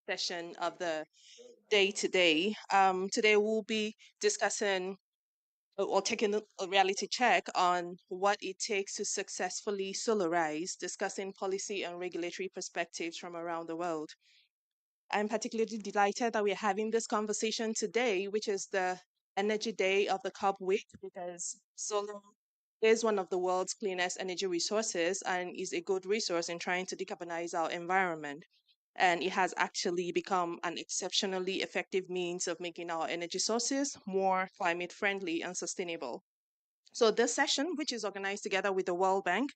session of the day today. Today we'll be discussing or taking a reality check on what it takes to successfully solarize, discussing policy and regulatory perspectives from around the world. I'm particularly delighted that we're having this conversation today, which is the Energy Day of the COP week, because solar is one of the world's cleanest energy resources and is a good resource in trying to decarbonize our environment. And it has actually become an exceptionally effective means of making our energy sources more climate friendly and sustainable. So, this session, which is organized together with the World Bank,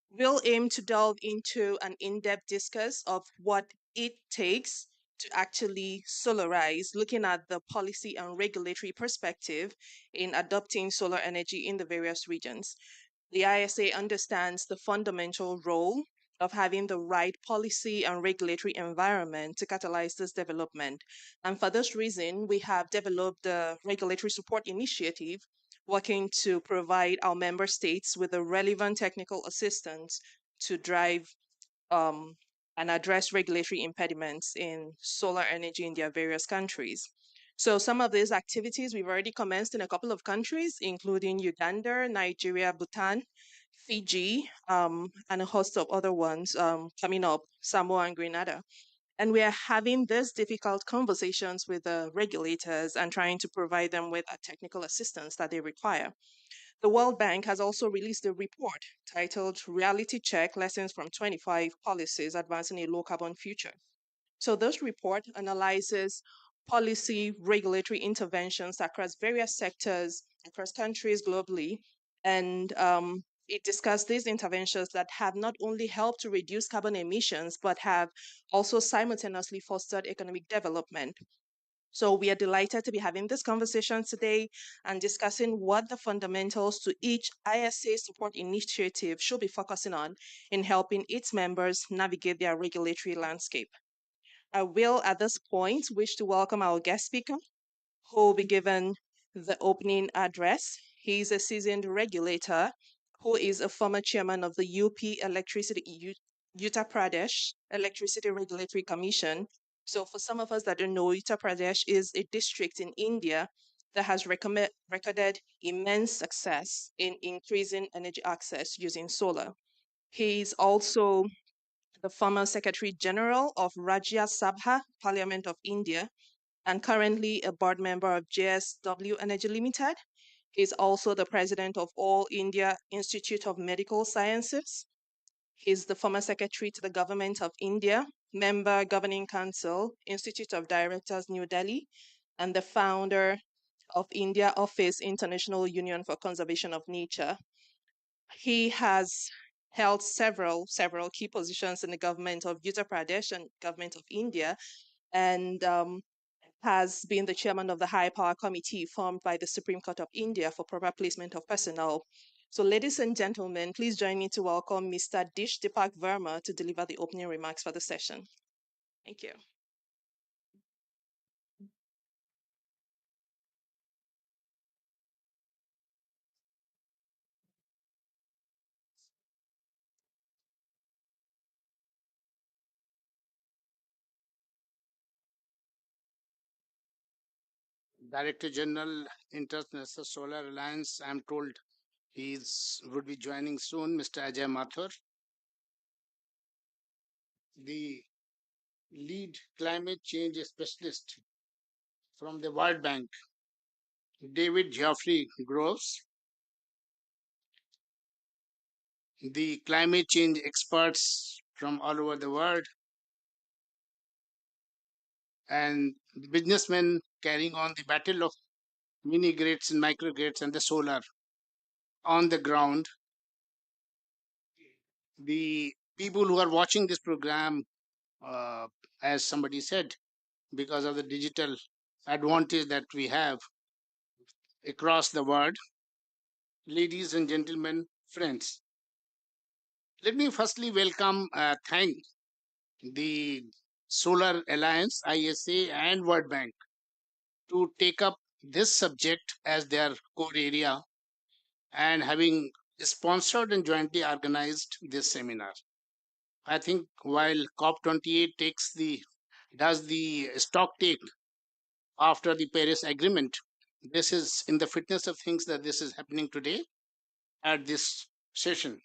will aim to delve into an in depth discuss of what it takes to actually solarize, looking at the policy and regulatory perspective in adopting solar energy in the various regions. The ISA understands the fundamental role of having the right policy and regulatory environment to catalyze this development. And for this reason, we have developed the Regulatory Support Initiative, working to provide our member states with the relevant technical assistance to drive um, and address regulatory impediments in solar energy in their various countries. So, some of these activities we've already commenced in a couple of countries, including Uganda, Nigeria, Bhutan, Fiji, and a host of other ones coming up, Samoa and Grenada. And we are having these difficult conversations with the regulators and trying to provide them with a technical assistance that they require. The World Bank has also released a report titled Reality Check Lessons from 25 Policies Advancing a Low Carbon Future. So, this report analyzes policy regulatory interventions across various sectors, across countries globally, and it discussed these interventions that have not only helped to reduce carbon emissions, but have also simultaneously fostered economic development. So, we are delighted to be having this conversation today and discussing what the fundamentals to each ISA support initiative should be focusing on in helping its members navigate their regulatory landscape. I will, at this point, wish to welcome our guest speaker, who will be given the opening address. He is a seasoned regulator who is a former chairman of the Uttar Pradesh Electricity Regulatory Commission. So, for some of us that don't know, Uttar Pradesh is a district in India that has recorded immense success in increasing energy access using solar. He is also the former Secretary General of Rajya Sabha, Parliament of India, and currently a board member of JSW Energy Limited. He's also the president of All India Institute of Medical Sciences. He's the former secretary to the Government of India, member Governing Council, Institute of Directors, New Delhi, and the founder of India Office International Union for Conservation of Nature. He has held several key positions in the government of Uttar Pradesh and government of India, and has been the chairman of the High Power Committee formed by the Supreme Court of India for proper placement of personnel. So, ladies and gentlemen, please join me to welcome Mr. Dish Deepak Verma to deliver the opening remarks for the session. Thank you. Director General, International Solar Alliance. I'm told would be joining soon, Mr. Ajay Mathur. The lead climate change specialist from the World Bank, David Geoffrey Groves. The climate change experts from all over the world, and the businessmen carrying on the battle of mini grids and microgrids and the solar on the ground. The people who are watching this program, as somebody said, because of the digital advantage that we have across the world. Ladies and gentlemen, friends, let me firstly thank the Solar Alliance, ISA, and World Bank to take up this subject as their core area and having sponsored and jointly organized this seminar. I think while COP28 takes the does the stock take after the Paris Agreement. This is in the fitness of things that this is happening today at this session.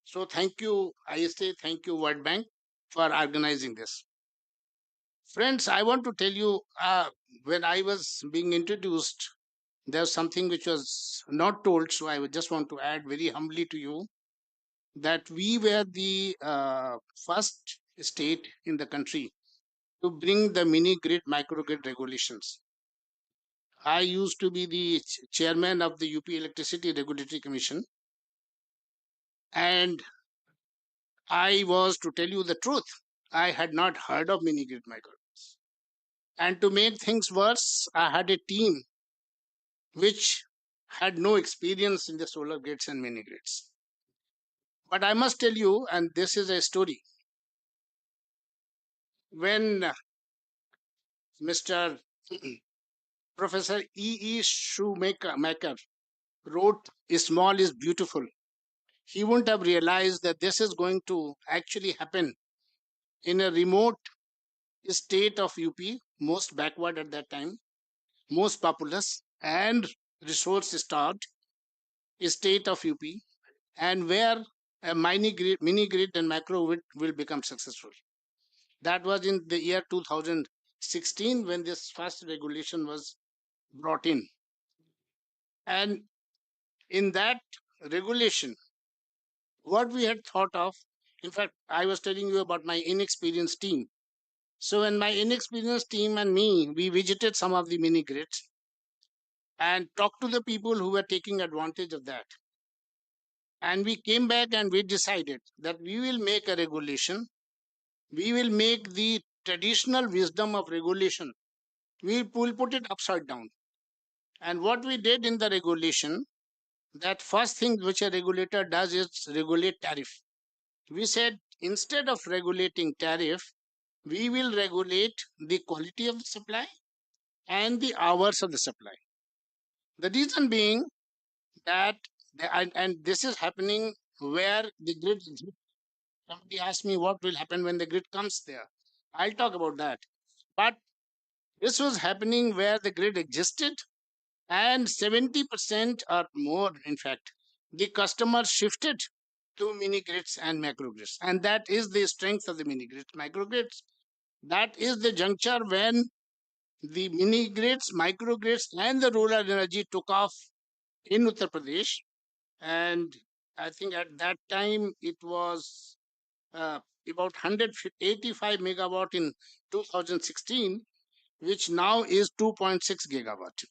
So thank you, ISA, thank you, World Bank, for organizing this. Friends, I want to tell you, when I was being introduced, there's something which was not told, so I would just want to add very humbly to you that we were the first state in the country to bring the mini grid, microgrid regulations. I used to be the chairman of the UP Electricity Regulatory Commission, and I was, to tell you the truth, I had not heard of mini grid microgrids. And to make things worse, I had a team which had no experience in the solar grids and mini grids. But I must tell you, and this is a story, when Mr. Professor E. Shoemaker wrote Small is Beautiful, he wouldn't have realized that this is going to actually happen in a remote state of UP, most backward at that time, most populous and resource starved state of UP, and where a mini grid and macro grid will become successful. That was in the year 2016 when this first regulation was brought in. And in that regulation, what we had thought of, in fact, I was telling you about my inexperienced team. So when my inexperienced team and me, we visited some of the mini grids and talked to the people who were taking advantage of that. And we came back and we decided that we will make a regulation. We will make the traditional wisdom of regulation. We will put it upside down. And what we did in the regulation, that first thing which a regulator does is regulate tariff. We said instead of regulating tariff, we will regulate the quality of the supply and the hours of the supply. The reason being that, and this is happening where the grid exists. Somebody asked me what will happen when the grid comes there. I'll talk about that. But this was happening where the grid existed, and 70% or more, in fact, the customers shifted to mini grids and macro grids. And that is the strength of the mini grids, micro grids. That is the juncture when the mini grids, micro grids, and the rural energy took off in Uttar Pradesh. And I think at that time it was about 185 megawatt in 2016, which now is 2.6 gigawatt.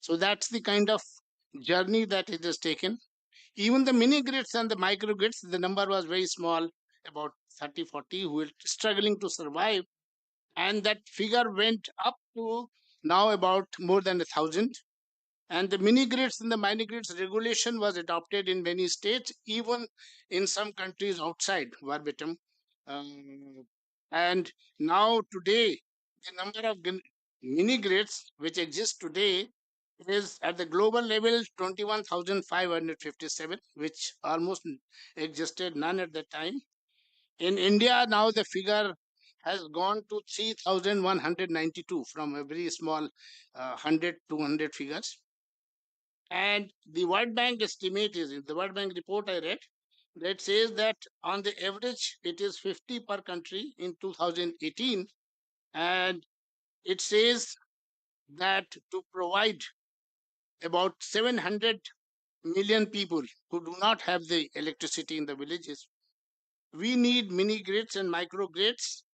So that's the kind of journey that it has taken. Even the mini grids and the micro grids, the number was very small, about 30, 40, who were struggling to survive. And that figure went up to now about more than 1,000. And the mini grids and the mini grids regulation was adopted in many states, even in some countries outside verbatim. Um, and now today, the number of mini grids which exist today is at the global level 21,557, which almost existed none at that time. In India, now the figure has gone to 3,192 from a very small 100, 200 figures. And the World Bank estimate is in the World Bank report I read that says that on the average it is 50 per country in 2018. And it says that to provide about 700 million people who do not have the electricity in the villages, we need mini grids and micro grids,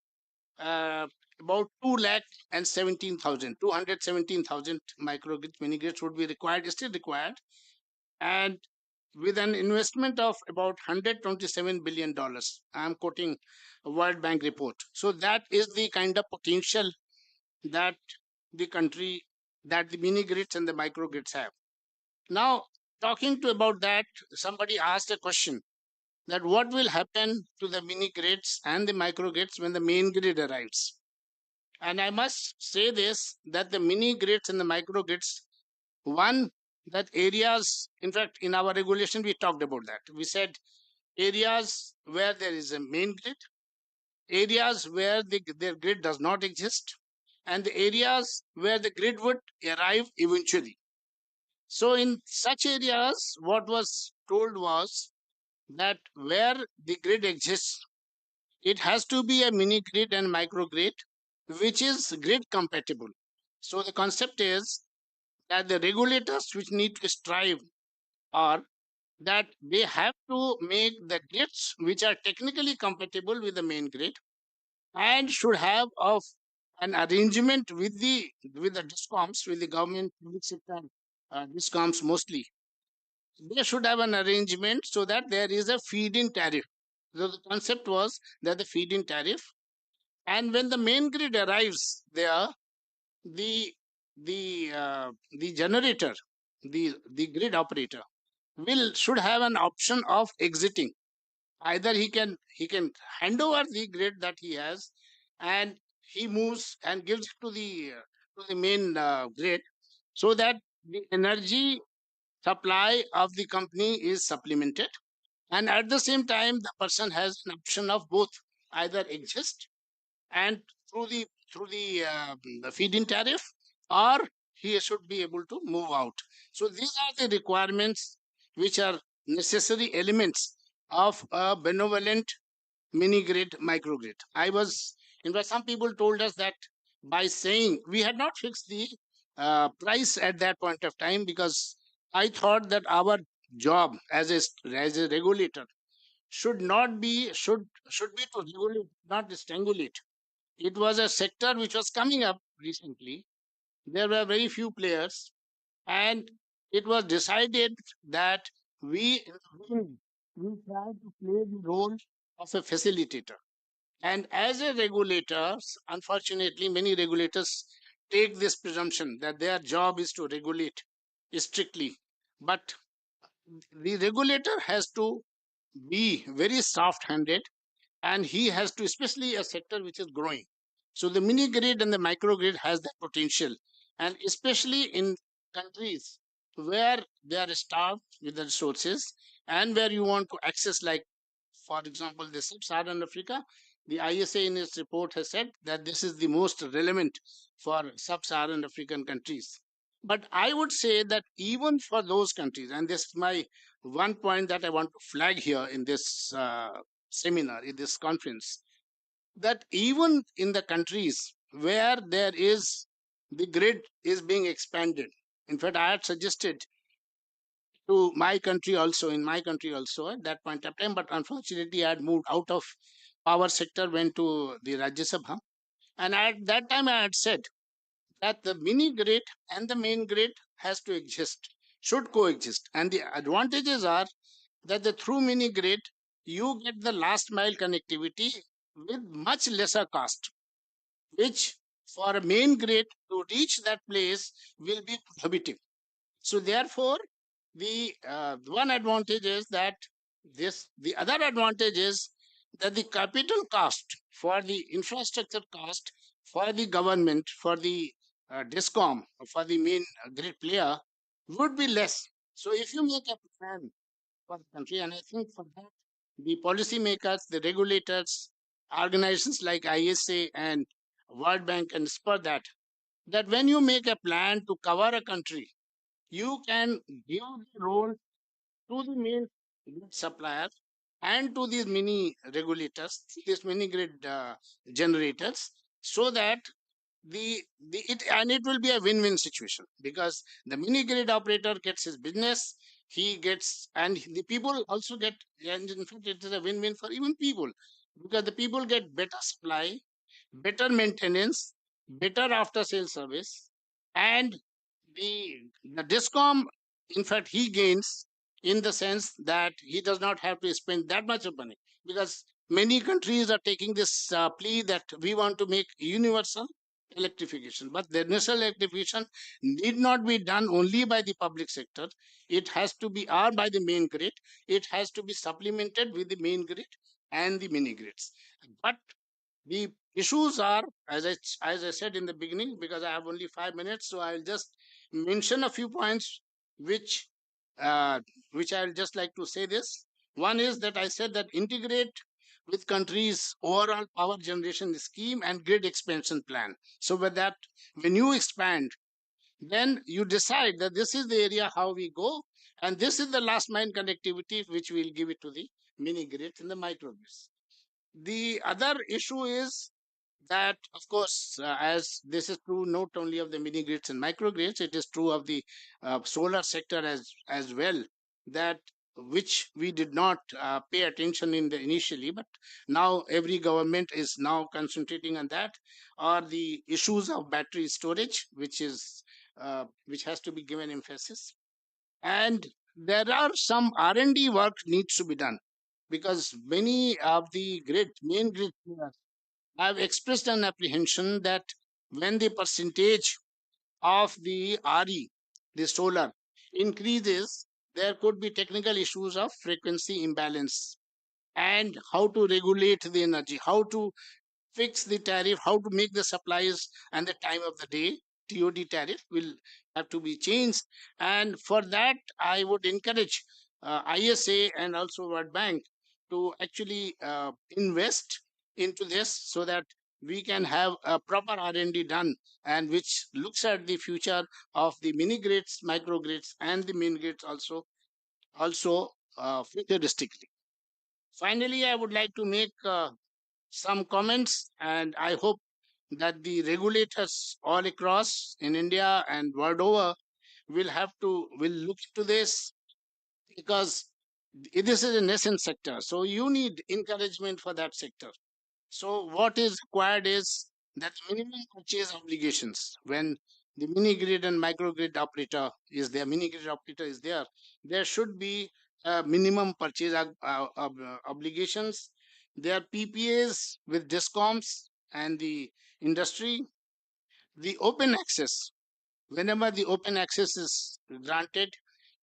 uh, about 2 lakh and 17,000, 217,000 microgrids, mini grids would be required, still required. And with an investment of about $127 billion. I'm quoting a World Bank report. So that is the kind of potential that the country, that the mini grids and the micro grids have. Now, talking to about that, somebody asked a question that what will happen to the mini grids and the micro grids when the main grid arrives. And I must say this, that the mini grids and the micro grids, one, that areas, in fact, in our regulation, we talked about that. We said areas where there is a main grid, areas where their grid does not exist, and the areas where the grid would arrive eventually. So, in such areas, what was told was that where the grid exists, it has to be a mini grid and micro grid, which is grid compatible. So, the concept is that the regulators which need to strive are that they have to make the grids which are technically compatible with the main grid and should have of an arrangement with the discoms, with the government public sector discoms mostly. They should have an arrangement so that there is a feed-in tariff. So the concept was that the feed-in tariff, and when the main grid arrives there, the the generator, the grid operator will should have an option of exiting. Either he can hand over the grid that he has, and he moves and gives it to the main grid, so that the energy supply of the company is supplemented, and at the same time the person has an option of both, either exist and through the feed-in tariff, or he should be able to move out. So these are the requirements which are necessary elements of a benevolent mini grid, microgrid. In fact, some people told us that by saying we had not fixed the price at that point of time, because I thought that our job as a regulator should be to regulate, not to strangulate. It was a sector which was coming up recently. There were very few players, and it was decided that we we try to play the role of a facilitator. And as a regulator, unfortunately, many regulators take this presumption that their job is to regulate strictly. But the regulator has to be very soft handed, and he has to, especially a sector which is growing. So the mini grid and the micro grid has that potential, and especially in countries where they are starved with the resources, and where you want to access, like for example, the sub-Saharan Africa. The ISA in its report has said that this is the most relevant for sub-Saharan African countries. But I would say that even for those countries, and this is my one point that I want to flag here in this seminar, in this conference, that even in the countries where there is the grid is being expanded. In fact, I had suggested to my country also, in my country also at that point of time, but unfortunately I had moved out of power sector, went to the Rajya Sabha, and at that time I had said that the mini grid and the main grid has to exist, should coexist, and the advantages are that the through mini grid you get the last mile connectivity with much lesser cost, which for a main grid to reach that place will be prohibitive. So therefore, the one advantage is that the other advantage is that the capital cost for the infrastructure cost for the government, for the discom, for the main grid player would be less. So if you make a plan for the country, and I think for that the policymakers, the regulators, organizations like ISA and World Bank and spur that when you make a plan to cover a country, you can give the role to the main grid supplier and to these mini regulators, these mini grid generators, so that it will be a win-win situation, because the mini grid operator gets his business, he gets, and the people also get, and in fact it is a win-win for even people, because the people get better supply, better maintenance, better after sales service, and the discom, in fact, he gains in the sense that he does not have to spend that much of money, because many countries are taking this plea that we want to make universal electrification, but the initial electrification need not be done only by the public sector. It has to be or by the main grid. It has to be supplemented with the main grid and the mini grids. But the issues are, as I said in the beginning, because I have only 5 minutes, so I'll just mention a few points which uh, which I'll just like to say this. One is that I said that integrate with country's overall power generation scheme and grid expansion plan. So with that, when you expand, then you decide that this is the area how we go, and this is the last mile connectivity which we'll give it to the mini grids and the microgrids. The other issue is that, of course, as this is true not only of the mini grids and microgrids, it is true of the solar sector as well, that which we did not pay attention in the initially, but now every government is now concentrating on that, are the issues of battery storage, which has to be given emphasis. And there are some R&D work needs to be done, because many of the main grid players have expressed an apprehension that when the percentage of the RE, the solar, increases, there could be technical issues of frequency imbalance, and how to regulate the energy, how to fix the tariff, how to make the supplies and the time of the day. TOD tariff will have to be changed. And for that, I would encourage ISA and also World Bank to actually invest into this, so that we can have a proper R&D done, and which looks at the future of the mini grids, micro grids, and the mini grids also futuristically. Finally, I would like to make some comments, and I hope that the regulators all across in India and world over will look into this, because this is a nascent sector. So you need encouragement for that sector. So what is required is that minimum purchase obligations, when the mini grid and micro grid operator is there, mini grid operator is there, there should be minimum purchase obligations. There are PPAs with discoms and the industry. The open access, whenever the open access is granted,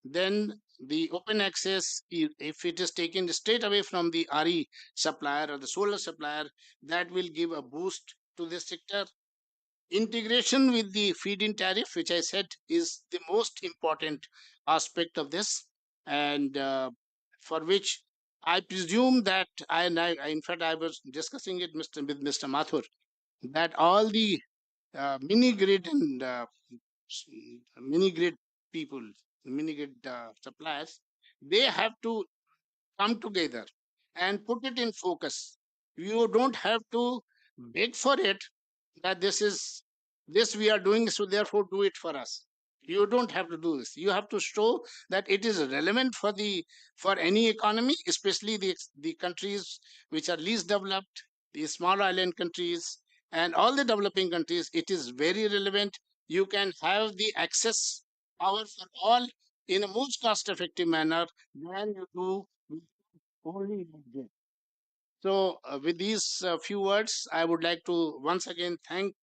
then the open access, if it is taken straight away from the RE supplier or the solar supplier, that will give a boost to this sector. Integration with the feed-in tariff, which I said is the most important aspect of this, and for which I presume that in fact, I was discussing it with Mr. Mathur, that all the mini grid and mini grid people, mini grid suppliers, they have to come together and put it in focus. You don't have to beg for it, that this we are doing, so therefore do it for us. You don't have to do this. You have to show that it is relevant for any economy, especially the countries which are least developed, the small island countries, and all the developing countries. It is very relevant. You can have the access power for all in a most cost effective manner than you do with only grid. So, with these few words, I would like to once again thank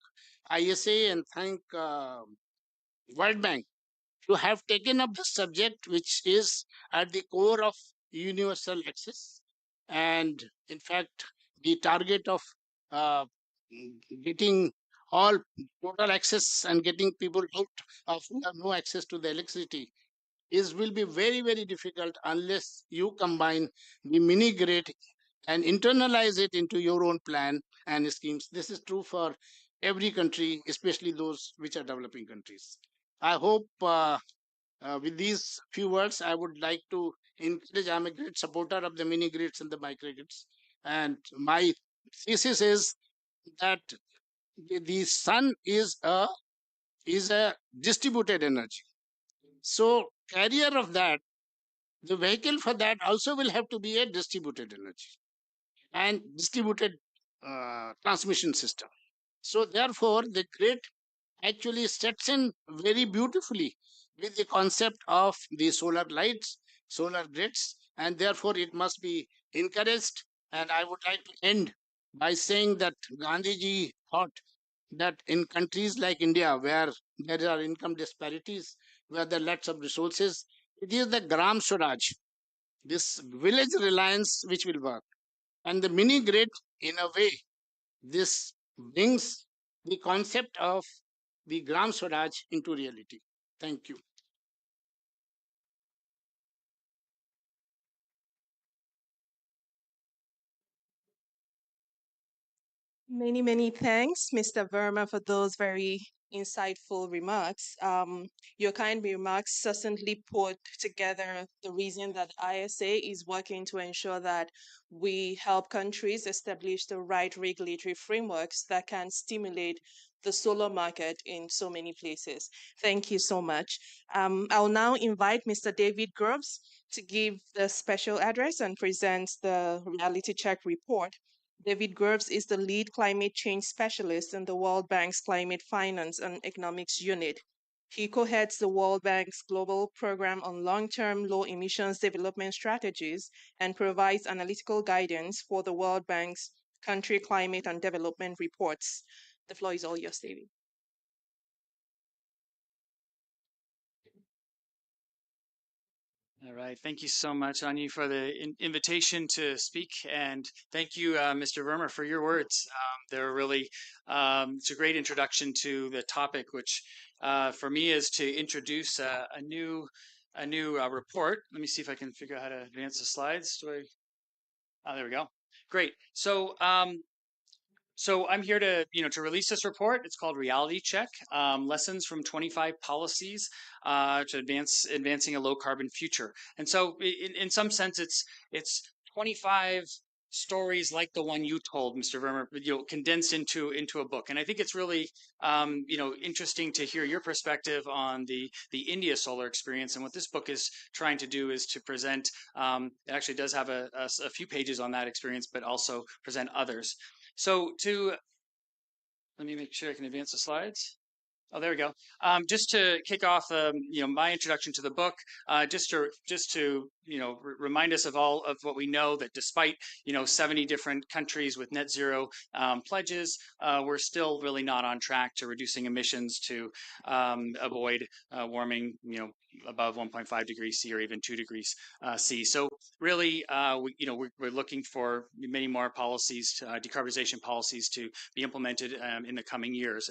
ISA and thank World Bank to have taken up the subject, which is at the core of universal access. And in fact, the target of uh, getting all total access and getting people out of who have no access to the electricity will be very, very difficult unless you combine the mini grid and internalize it into your own plan and schemes. This is true for every country, especially those which are developing countries. I hope with these few words, I would like to encourage. I'm a great supporter of the mini grids and the micro grids, and my thesis is that the sun is a distributed energy. So carrier of that, the vehicle for that also will have to be a distributed energy and distributed transmission system. So therefore, the grid actually sets in very beautifully with the concept of the solar lights, solar grids, and therefore it must be encouraged. And I would like to end by saying that Gandhiji thought that in countries like India, where there are income disparities, where there are lots of resources, it is the Gram Swaraj, this village reliance, which will work. And the mini grid, in a way, this brings the concept of the Gram Swaraj into reality. Thank you. Many, many thanks, Mr. Verma, for those very insightful remarks. Your kind remarks succinctly put together the reason that ISA is working to ensure that we help countries establish the right regulatory frameworks that can stimulate the solar market in so many places. Thank you so much. I'll now invite Mr. David Groves to give the special address and present the reality check report. David Groves is the lead climate change specialist in the World Bank's Climate Finance and Economics Unit. He co heads the World Bank's Global Program on Long Term Low Emissions Development Strategies and provides analytical guidance for the World Bank's country climate and development reports. The floor is all yours, David. All right. Thank you so much, Anya, for the invitation to speak. And thank you, Mr. Vermer, for your words. They're really, it's a great introduction to the topic, which for me is to introduce a new report. Let me see if I can figure out how to advance the slides. Oh, there we go. Great. So I'm here to release this report. It's called Reality Check: Lessons from 25 Policies to Advancing a Low Carbon Future. And so, in some sense, it's 25 stories like the one you told, Mr. Vermer, condensed into a book. And I think it's really interesting to hear your perspective on the India solar experience. And what this book is trying to do is to present. It actually does have a few pages on that experience, but also present others. So let me make sure I can advance the slides. Oh, there we go. Just to kick off, my introduction to the book, just to remind us of all of what we know, that despite 70 different countries with net zero pledges, we're still really not on track to reducing emissions to avoid warming, above 1.5 degrees C or even 2 degrees C. So really, we're looking for many more policies, decarbonization policies, to be implemented in the coming years.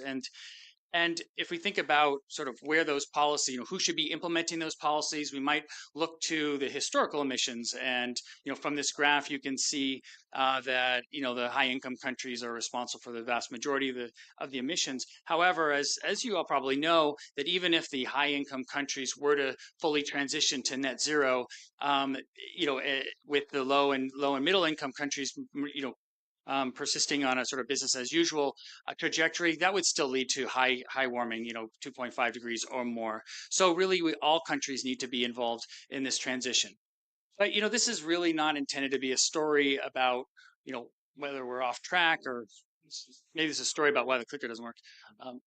And if we think about sort of where those policies, who should be implementing those policies, we might look to the historical emissions. And from this graph, you can see that the high-income countries are responsible for the vast majority of the emissions. However, as you all probably know, that even if the high-income countries were to fully transition to net zero, with the low and middle-income countries, persisting on a sort of business as usual trajectory, that would still lead to high warming, 2.5 degrees or more. So really, all countries need to be involved in this transition. But this is really not intended to be a story about whether we're off track, or maybe it's a story about why the clicker doesn't work. Um,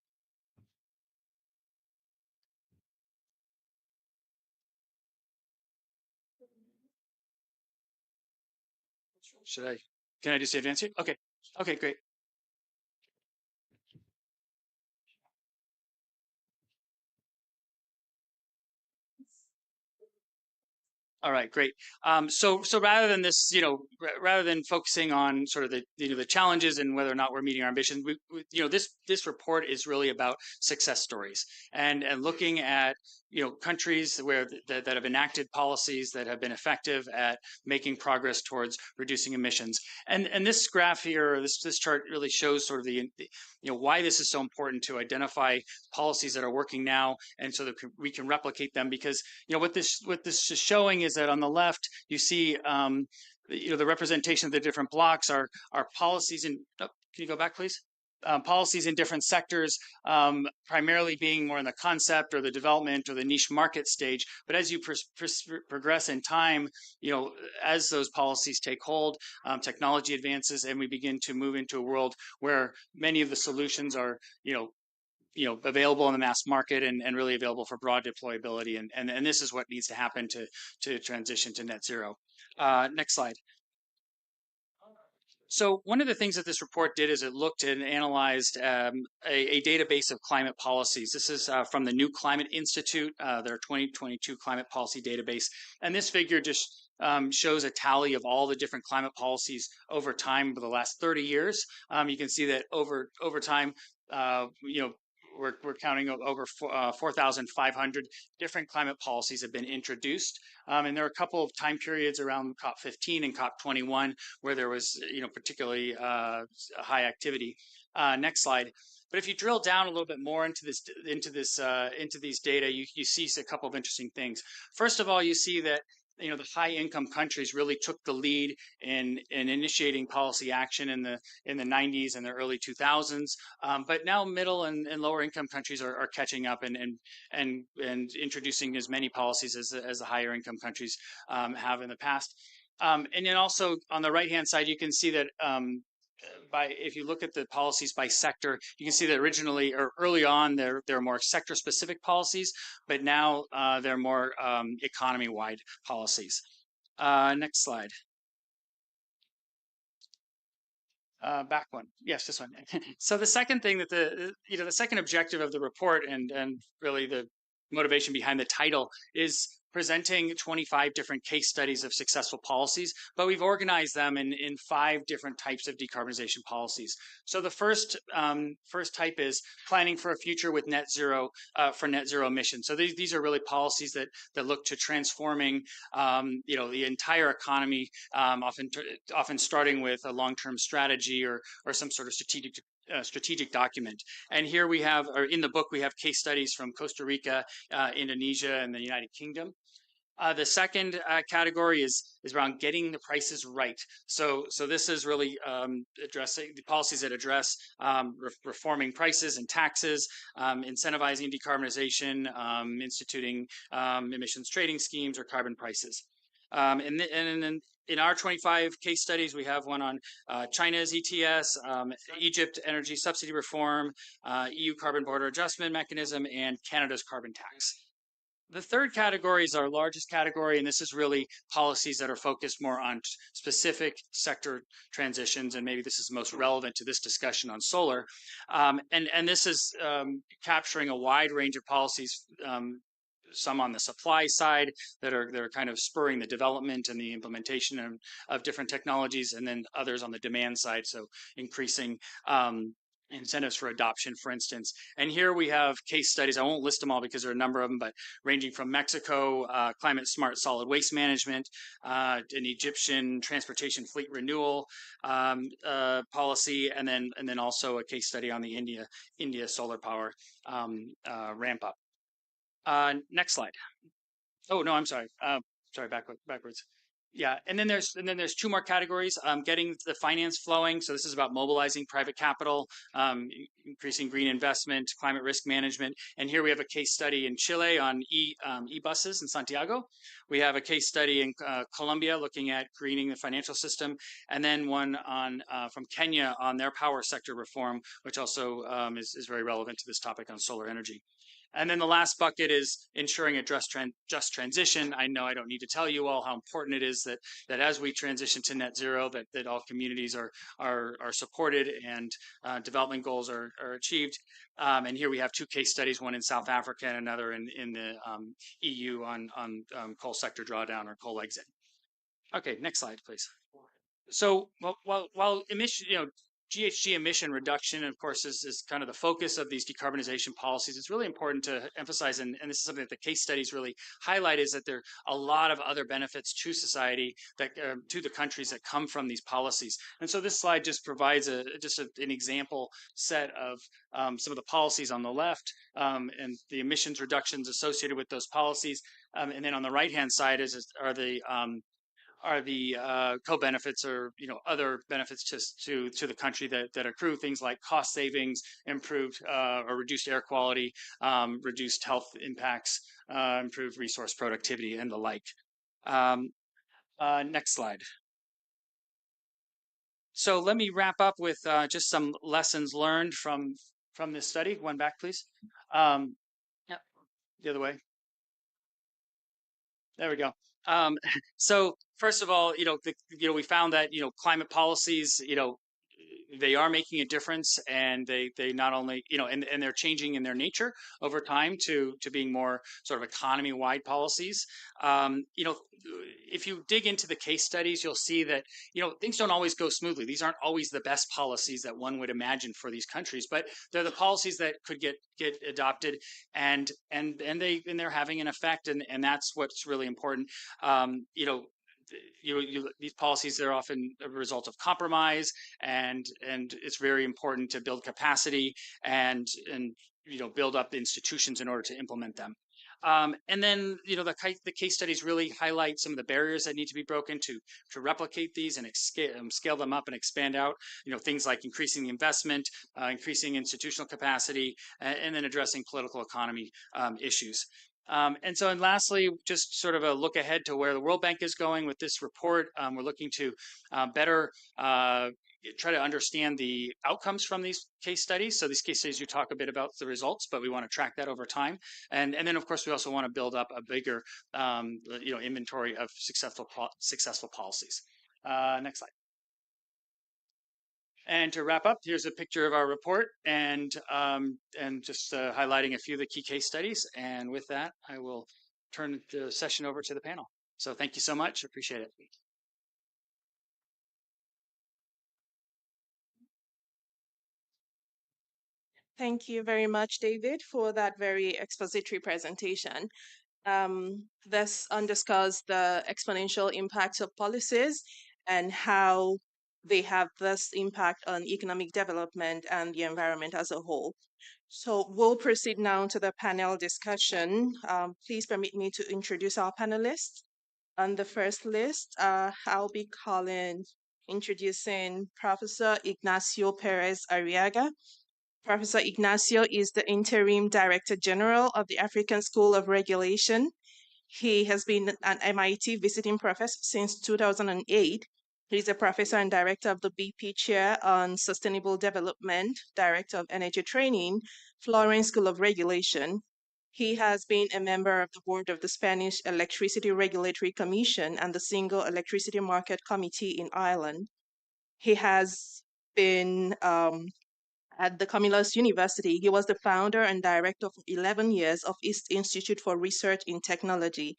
can I just advance it? Okay. Okay, great. All right, great. So rather than this, rather than focusing on sort of the challenges and whether or not we're meeting our ambitions, this report is really about success stories, and looking at countries where that have enacted policies that have been effective at making progress towards reducing emissions. And this graph here, this chart really shows sort of the why this is so important to identify policies that are working now, and so that we can replicate them. Because what this is showing is that on the left you see the representation of the different blocks are policies in. Oh, can you go back, please? Policies in different sectors, primarily being more in the concept or the development or the niche market stage. But as you progress in time, as those policies take hold, technology advances, and we begin to move into a world where many of the solutions are, available in the mass market and really available for broad deployability. And this is what needs to happen to transition to net zero. Next slide. So one of the things that this report did is it looked and analyzed a database of climate policies. This is from the New Climate Institute, their 2022 climate policy database. And this figure just shows a tally of all the different climate policies over time for the last 30 years. You can see that over time, we're counting over 4,500 different climate policies have been introduced. And there are a couple of time periods around COP15 and COP21 where there was, particularly high activity. Next slide. But if you drill down a little bit more into these data, you see a couple of interesting things. First of all, you see that the high income countries really took the lead in initiating policy action in the 90s and the early 2000s. But now middle and lower income countries are catching up and introducing as many policies as the higher income countries have in the past. And then also on the right hand side, you can see that if you look at the policies by sector, you can see that originally or early on there are more sector specific policies, but now they're more economy wide policies. Next slide. Back one. Yes, this one. So the second thing that the second objective of the report and really the motivation behind the title is presenting 25 different case studies of successful policies, but we've organized them in 5 different types of decarbonization policies. So the first type is planning for a future with net zero for net zero emissions. So these are really policies that look to transforming the entire economy, often starting with a long-term strategy or some sort of strategic document. And here we have, or in the book, we have case studies from Costa Rica, Indonesia, and the United Kingdom. The second category is around getting the prices right. So this is really addressing the policies that address reforming prices and taxes, incentivizing decarbonization, instituting emissions trading schemes or carbon prices. And then in our 25 case studies, we have one on China's ETS, Egypt energy subsidy reform, EU carbon border adjustment mechanism, and Canada's carbon tax. The third category is our largest category, and this is really policies that are focused more on specific sector transitions, and maybe this is most relevant to this discussion on solar. And this is capturing a wide range of policies, some on the supply side that are kind of spurring the development and the implementation of different technologies, and then others on the demand side, so increasing incentives for adoption, for instance. And here we have case studies. I won't list them all because there are a number of them, but ranging from Mexico, climate smart solid waste management, an Egyptian transportation fleet renewal policy, and then also a case study on the India solar power ramp up. Next slide. Oh no, I'm sorry. Sorry, backwards. Yeah, and then there's 2 more categories. Getting the finance flowing. So this is about mobilizing private capital, increasing green investment, climate risk management. And here we have a case study in Chile on e-buses in Santiago. We have a case study in Colombia looking at greening the financial system, and then one on from Kenya on their power sector reform, which also is very relevant to this topic on solar energy. And then the last bucket is ensuring a just transition. I know I don't need to tell you all how important it is that as we transition to net zero, that all communities are supported and development goals are achieved. And here we have 2 case studies, one in South Africa and another in the EU on coal sector drawdown or coal exit. Okay, next slide, please. So while emission, GHG emission reduction, of course, is kind of the focus of these decarbonization policies. It's really important to emphasize, and this is something that the case studies really highlight, is that there are a lot of other benefits to society, that to the countries, that come from these policies. And so this slide just provides an example set of some of the policies on the left and the emissions reductions associated with those policies. And then on the right-hand side are the co-benefits or other benefits to the country that accrue, things like cost savings, improved or reduced air quality, reduced health impacts, improved resource productivity, and the like. Next slide. So let me wrap up with just some lessons learned from this study. One back, please. Yeah, the other way. There we go. So first of all, we found that climate policies, they are making a difference, and they not only, and they're changing in their nature over time to being more sort of economy wide policies. You know, if you dig into the case studies, you'll see that things don't always go smoothly. These aren't always the best policies that one would imagine for these countries, but they're the policies that could get adopted, and they're having an effect, and that's what's really important. You know, these policies are often a result of compromise, and it's very important to build capacity and build up institutions in order to implement them. And then the case studies really highlight some of the barriers that need to be broken to replicate these and scale them up and expand out. Things like increasing the investment, increasing institutional capacity, and then addressing political economy issues. And lastly, just sort of a look ahead to where the World Bank is going with this report. We're looking to better try to understand the outcomes from these case studies. So these case studies, you talk a bit about the results, but we want to track that over time. And then, of course, we also want to build up a bigger inventory of successful policies. Next slide. And to wrap up, here's a picture of our report, and just highlighting a few of the key case studies. And with that, I will turn the session over to the panel. So thank you so much. Appreciate it. Thank you very much, David, for that very expository presentation. This underscores the exponential impact of policies and how they have this impact on economic development and the environment as a whole. So we'll proceed now to the panel discussion. Please permit me to introduce our panelists. On the first list, I'll be introducing Professor Ignacio Perez Arriaga. Professor Ignacio is the Interim Director General of the African School of Regulation. He has been an MIT visiting professor since 2008. He's a professor and director of the BP Chair on Sustainable Development, Director of Energy Training, Florence School of Regulation. He has been a member of the board of the Spanish Electricity Regulatory Commission and the Single Electricity Market Committee in Ireland. He has been at the Comillos University. He was the founder and director for 11 years of East Institute for Research in Technology.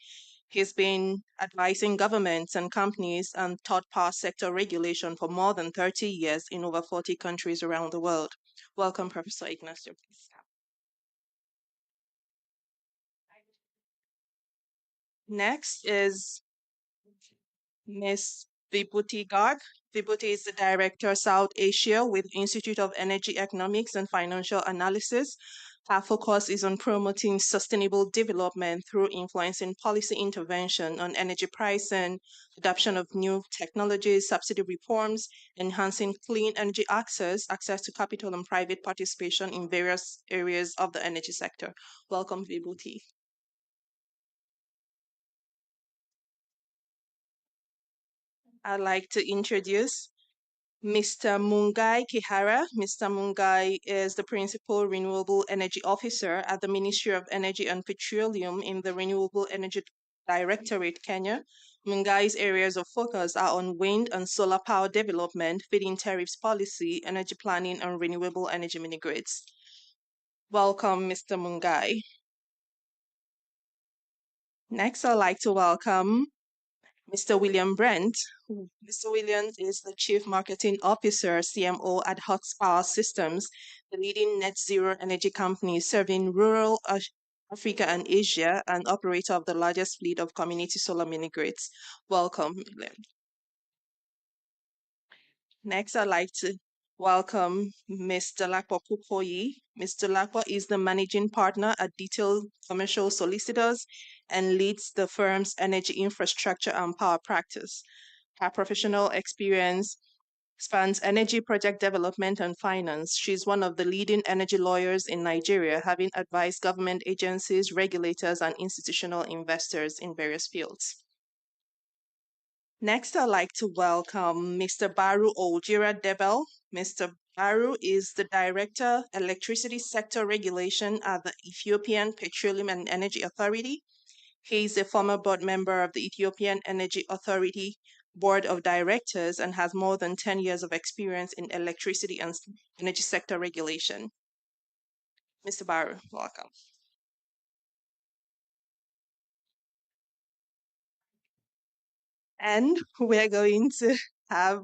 He's been advising governments and companies on third power sector regulation for more than 30 years in over 40 countries around the world. Welcome, Professor Ignacio. Next is Ms. Vibhuti Garg. Vibhuti is the Director, South Asia with Institute of Energy Economics and Financial Analysis. Her focus is on promoting sustainable development through influencing policy intervention on energy pricing, adoption of new technologies, subsidy reforms, enhancing clean energy access to capital and private participation in various areas of the energy sector. Welcome, Vibhuti. I'd like to introduce Mr. Mungai Kihara. Mr. Mungai is the Principal Renewable Energy Officer at the Ministry of Energy and Petroleum in the Renewable Energy Directorate, Kenya. Mungai's areas of focus are on wind and solar power development, feed-in tariffs policy, energy planning, and renewable energy mini grids. Welcome, Mr. Mungai. Next, I'd like to welcome Mr. William Brent. Mr. Williams is the Chief Marketing Officer, CMO at Hux Power Systems, the leading net zero energy company serving rural Africa and Asia, and operator of the largest fleet of community solar mini grids. Welcome, William. Next, I'd like to welcome Mr. Lakwa Kukoyi. Mr. Lakwa is the Managing Partner at Detail Commercial Solicitors and leads the firm's energy infrastructure and power practice. Her professional experience spans energy project development and finance. She's one of the leading energy lawyers in Nigeria, having advised government agencies, regulators, and institutional investors in various fields. Next, I'd like to welcome Mr. Baru Oljira Debel. Mr. Baru is the Director, Electricity Sector Regulation at the Ethiopian Petroleum and Energy Authority. He is a former board member of the Ethiopian Energy Authority board of directors and has more than 10 years of experience in electricity and energy sector regulation. Mr. Barrow, welcome. And we're going to have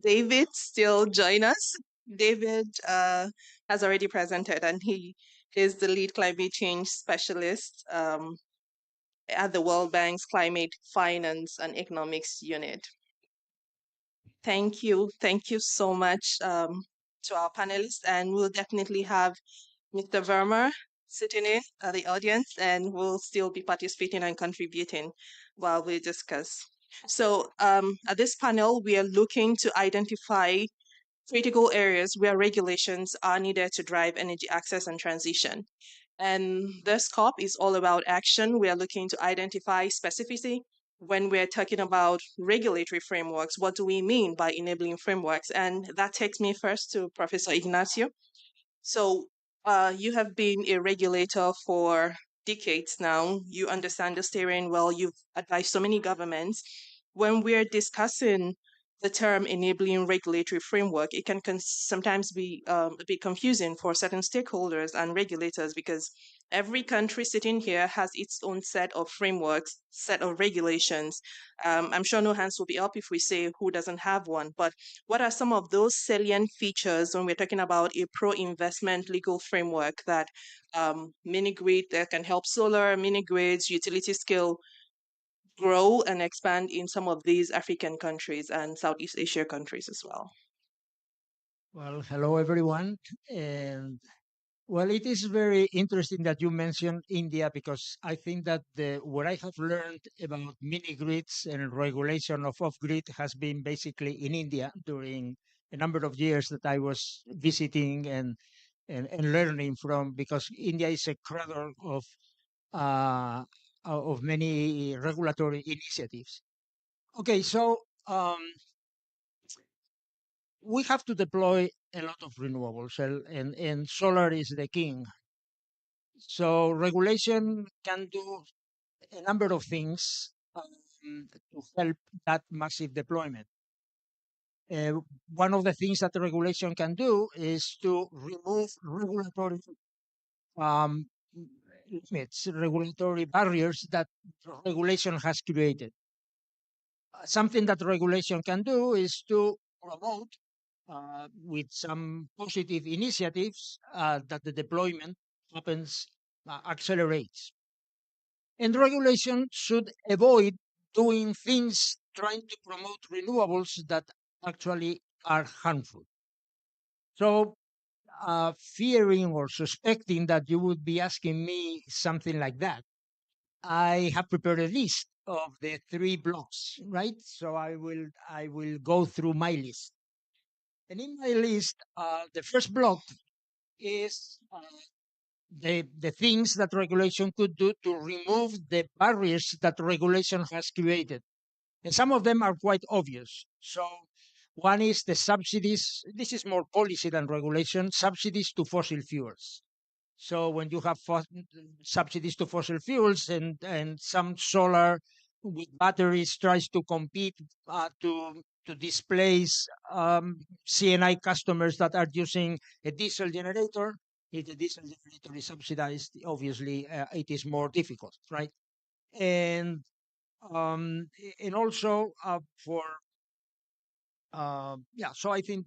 David still join us. David has already presented, and he is the lead climate change specialist at the World Bank's Climate Finance and Economics Unit. Thank you. Thank you so much to our panelists, and we'll definitely have Mr. Verma sitting in the audience, and will still be participating and contributing while we discuss. So, at this panel, we are looking to identify critical areas where regulations are needed to drive energy access and transition. And this COP is all about action. We are looking to identify specificity when we're talking about regulatory frameworks. What do we mean by enabling frameworks? And that takes me first to Professor Ignacio. So, you have been a regulator for decades now. You understand the steering well. You've advised so many governments. When we're discussing the term enabling regulatory framework, it can sometimes be a bit confusing for certain stakeholders and regulators because every country sitting here has its own set of frameworks, set of regulations. I'm sure no hands will be up if we say who doesn't have one, but what are some of those salient features when we're talking about a pro-investment legal framework that mini grid that can help solar, mini grids, utility scale grow and expand in some of these African countries and Southeast Asia countries as well? Well, hello everyone. And well, it is very interesting that you mentioned India because I think that what I have learned about mini grids and regulation of off grid has been basically in India during a number of years that I was visiting and learning from, because India is a cradle uh, of many regulatory initiatives. Okay, so we have to deploy a lot of renewables, and solar is the king. So regulation can do a number of things to help that massive deployment. Uh, One of the things that the regulation can do is to remove regulatory um, limits, regulatory barriers that regulation has created. Something that regulation can do is to promote with some positive initiatives that the deployment happens, accelerates. And regulation should avoid doing things trying to promote renewables that actually are harmful. So, fearing or suspecting that you would be asking me something like that, I have prepared a list of the three blocks, right? So I will go through my list. And in my list, the first block is the things that regulation could do to remove the barriers that regulation has created. And some of them are quite obvious. So one is the subsidies. This is more policy than regulation, subsidies to fossil fuels. So when you have subsidies to fossil fuels and some solar with batteries tries to compete to displace CNI customers that are using a diesel generator, if the diesel generator is subsidized, obviously it is more difficult, right? And and also for yeah, so I think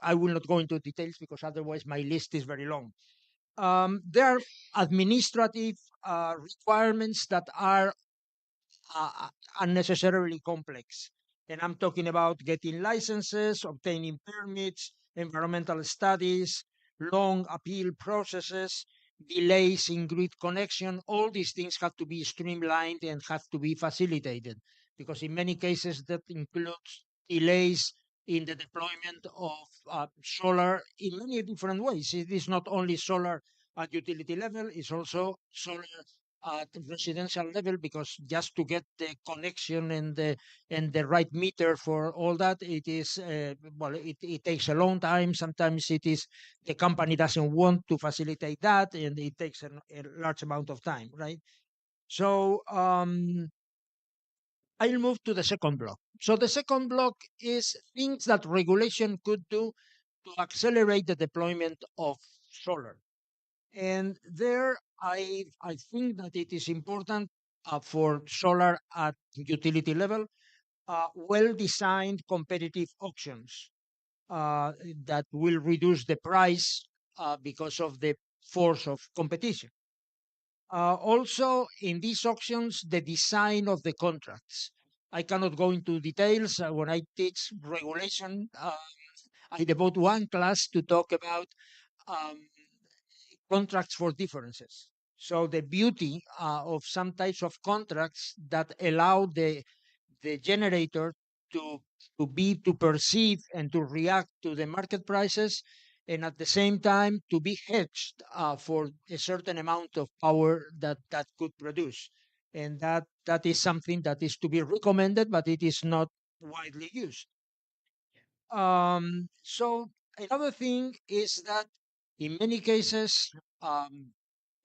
I will not go into details because otherwise my list is very long. There are administrative requirements that are uh, unnecessarily complex. And I'm talking about getting licenses, obtaining permits, environmental studies, long appeal processes, delays in grid connection. All these things have to be streamlined and have to be facilitated because in many cases that includes delays in the deployment of solar in many different ways. It is not only solar at utility level, it's also solar at residential level, because just to get the connection and the right meter for all that, it is well, it takes a long time. Sometimes it is the company doesn't want to facilitate that, and it takes a large amount of time, right? So I'll move to the second block. So the second block is things that regulation could do to accelerate the deployment of solar. And there, I think that it is important for solar at utility level, well-designed competitive auctions uh, that will reduce the price because of the force of competition. Also, in these auctions, the design of the contracts. I cannot go into details. When I teach regulation, I devote one class to talk about um, contracts for differences. So the beauty of some types of contracts that allow the generator to to perceive and to react to the market prices, and at the same time to be hedged for a certain amount of power that could produce, and that is something that is to be recommended, but it is not widely used. So another thing is that in many cases, um,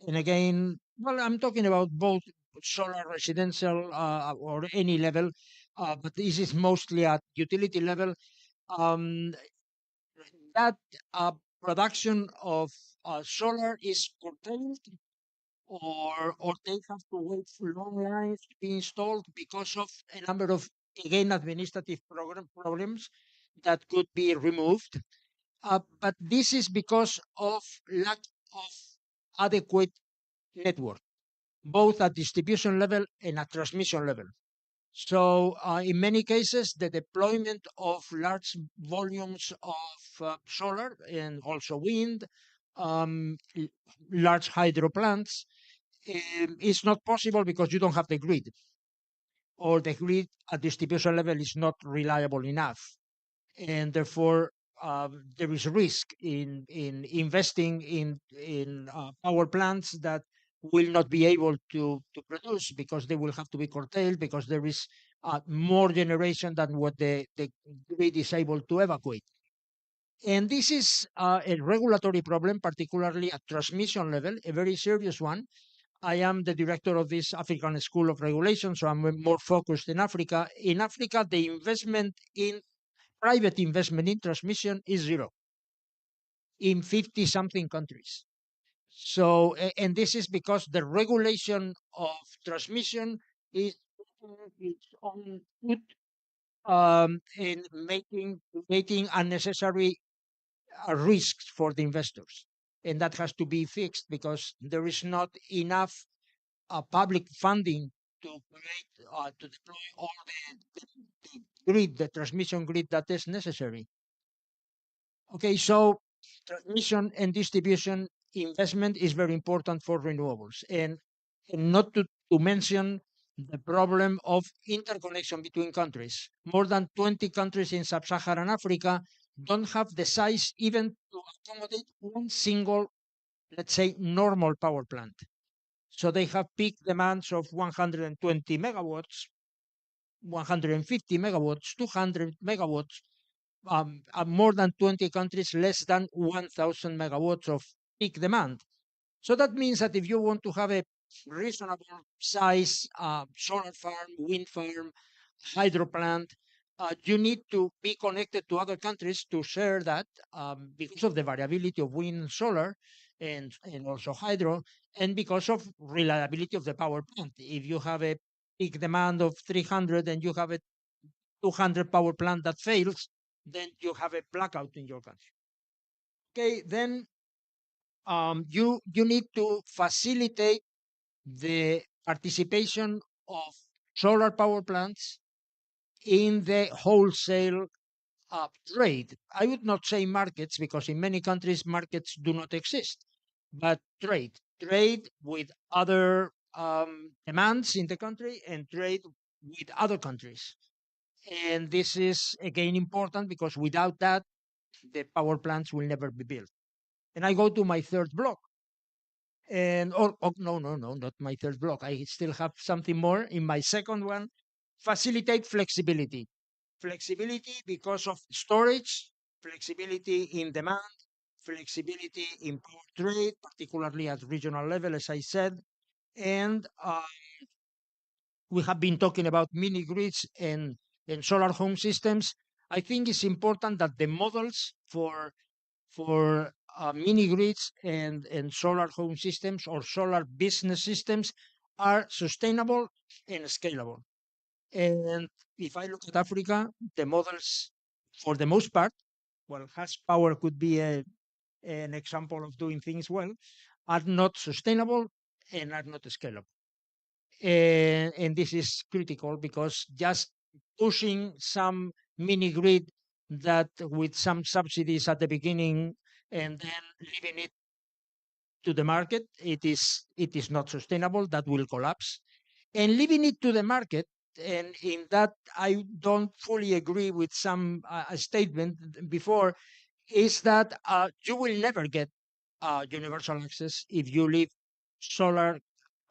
and again, well, I'm talking about both solar residential or any level, but this is mostly at utility level. Um, that production of solar is curtailed, or they have to wait for long lines to be installed because of a number of, again, administrative problems that could be removed. But this is because of lack of adequate network, both at distribution level and at transmission level. So, in many cases, the deployment of large volumes of solar and also wind, um, l- large hydro plants, is not possible because you don't have the grid, or the grid at distribution level is not reliable enough, and therefore there is risk in investing in power plants that will not be able to produce because they will have to be curtailed because there is more generation than what the grid is able to evacuate. And this is a regulatory problem, particularly at transmission level, a very serious one. I am the director of this African School of Regulation, so I'm more focused in Africa. In Africa, the investment in private investment in transmission is zero in 50 something countries. So, and this is because the regulation of transmission is its own foot in making unnecessary risks for the investors. And that has to be fixed because there is not enough public funding to create, to deploy all the grid, the transmission grid that is necessary. Okay, so transmission and distribution investment is very important for renewables, and not to mention the problem of interconnection between countries. More than 20 countries in sub-Saharan Africa don't have the size even to accommodate one single, let's say, normal power plant. So they have peak demands of 120 megawatts, 150 megawatts, 200 megawatts, more than 20 countries, less than 1,000 megawatts of peak demand. So that means that if you want to have a reasonable size solar farm, wind farm, hydro plant, you need to be connected to other countries to share that because of the variability of wind and solar and also hydro, and because of reliability of the power plant. If you have a peak demand of 300 and you have a 200 power plant that fails, then you have a blackout in your country. Okay, then you need to facilitate the participation of solar power plants in the wholesale trade. I would not say markets because in many countries markets do not exist, but trade with other demands in the country and trade with other countries. And this is again important because without that, the power plants will never be built. And I go to my third block. And no, not my third block. I still have something more in my second one. Facilitate flexibility. Flexibility because of storage, flexibility in demand, flexibility in power trade, particularly at regional level, as I said, and we have been talking about mini grids and solar home systems. I think it's important that the models for mini grids and solar home systems or solar business systems are sustainable and scalable. And if I look at Africa, the models, for the most part, well, has power could be an example of doing things well, are not sustainable and are not scalable. And this is critical because just pushing some mini grid that with some subsidies at the beginning and then leaving it to the market, it is not sustainable. That will collapse. And leaving it to the market, and in that I don't fully agree with some statement before, is that you will never get universal access if you leave solar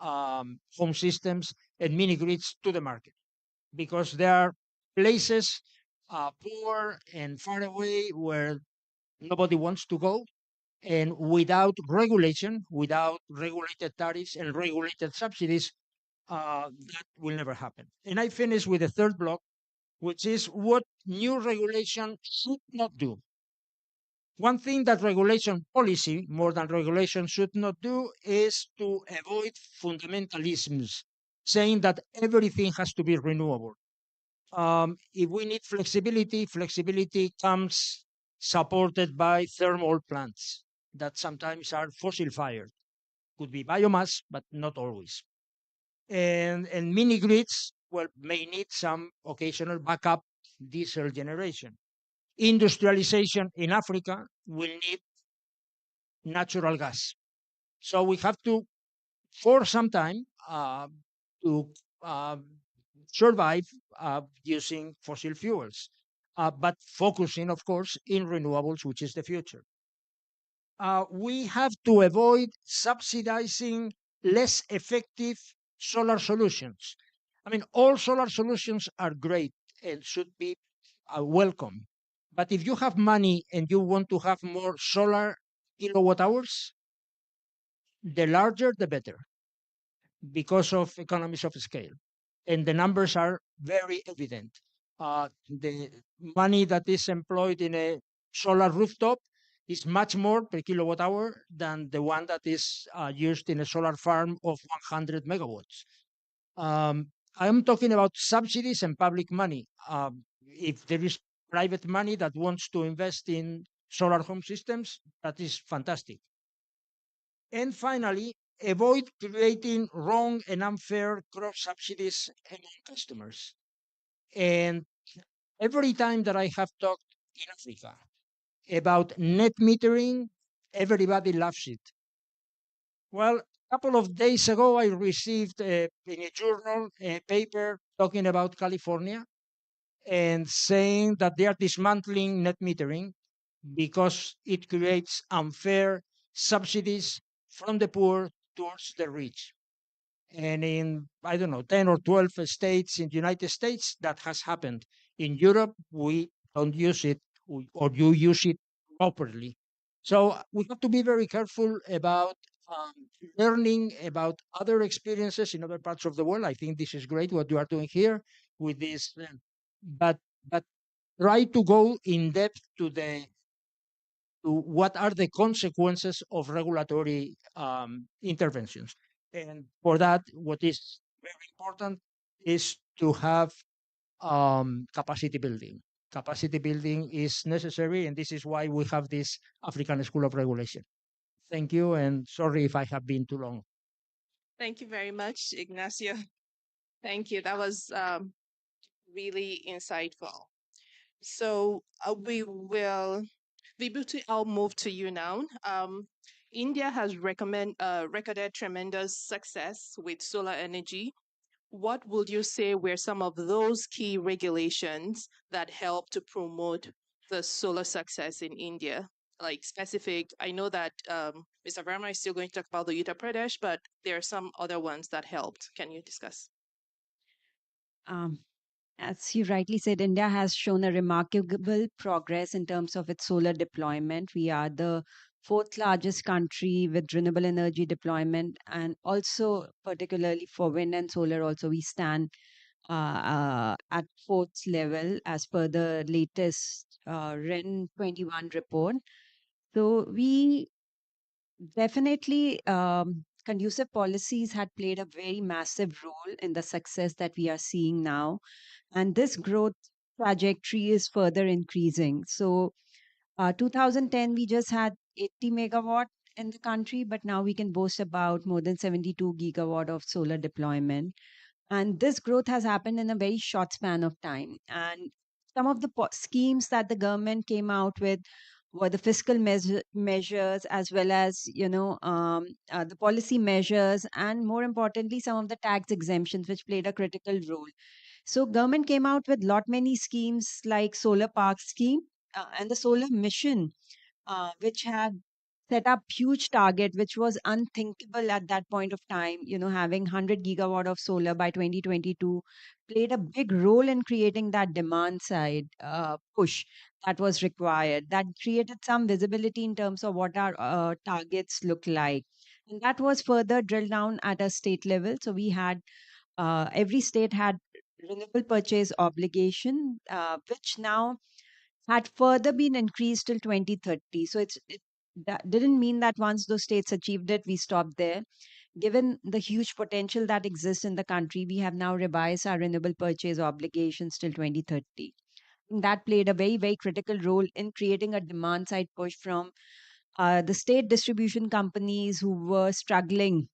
home systems and mini grids to the market, because there are places poor and far away where nobody wants to go, and without regulation, without regulated tariffs and regulated subsidies, that will never happen. And I finish with the third block, which is what new regulation should not do. One thing that regulation policy, more than regulation, should not do is to avoid fundamentalisms, saying that everything has to be renewable. If we need flexibility, flexibility comes supported by thermal plants that sometimes are fossil fired. Could be biomass, but not always. And mini grids, well, may need some occasional backup diesel generation. Industrialization in Africa will need natural gas. So we have to, for some time, to uh, survive using fossil fuels, but focusing, of course, in renewables, which is the future. We have to avoid subsidizing less effective solar solutions. I mean, all solar solutions are great and should be welcome. But if you have money and you want to have more solar kilowatt hours, the larger the better, because of economies of scale. And the numbers are very evident. The money that is employed in a solar rooftop is much more per kilowatt hour than the one that is used in a solar farm of 100 megawatts. I am talking about subsidies and public money. If there is private money that wants to invest in solar home systems, that is fantastic. And finally, avoid creating wrong and unfair cross subsidies among customers. And every time that I have talked in Africa about net metering, everybody loves it. Well, a couple of days ago, I received in a journal a paper talking about California and saying that they are dismantling net metering because it creates unfair subsidies from the poor towards the rich. And in, I don't know, 10 or 12 states in the United States, that has happened. In Europe, we don't use it, or you use it properly. So we have to be very careful about um, learning about other experiences in other parts of the world. I think this is great what you are doing here with this, but but try to go in depth to what are the consequences of regulatory interventions. And for that, what is very important is to have capacity building. Capacity building is necessary, and this is why we have this African School of Regulation. Thank you, and sorry if I have been too long. Thank you very much, Ignacio. Thank you. That was really insightful. So Vibhuti, I'll move to you now. India has recorded tremendous success with solar energy. What would you say were some of those key regulations that help to promote the solar success in India? Like specific, I know that Mr. Verma is still going to talk about the Uttar Pradesh, but there are some other ones that helped. Can you discuss? Um, as you rightly said, India has shown a remarkable progress in terms of its solar deployment. We are the fourth largest country with renewable energy deployment, and also particularly for wind and solar. Also, we stand at fourth level as per the latest REN 21 report. So we definitely, conducive policies had played a very massive role in the success that we are seeing now. And this growth trajectory is further increasing. So, 2010, we just had 80 megawatt in the country, but now we can boast about more than 72 gigawatt of solar deployment. And this growth has happened in a very short span of time. And some of the schemes that the government came out with were the fiscal measures, as well as, the policy measures, and more importantly, some of the tax exemptions, which played a critical role. So government came out with lot many schemes like solar park scheme, and the solar mission, which had set up huge target, which was unthinkable at that point of time. Having 100 gigawatt of solar by 2022 played a big role in creating that demand side push that was required. That created some visibility in terms of what our targets look like. And that was further drilled down at a state level. So we had every state had renewable purchase obligation, which now had further been increased till 2030. So that didn't mean that once those states achieved it, we stopped there. Given the huge potential that exists in the country, we have now revised our renewable purchase obligations till 2030. And that played a very, very critical role in creating a demand side push from the state distribution companies who were struggling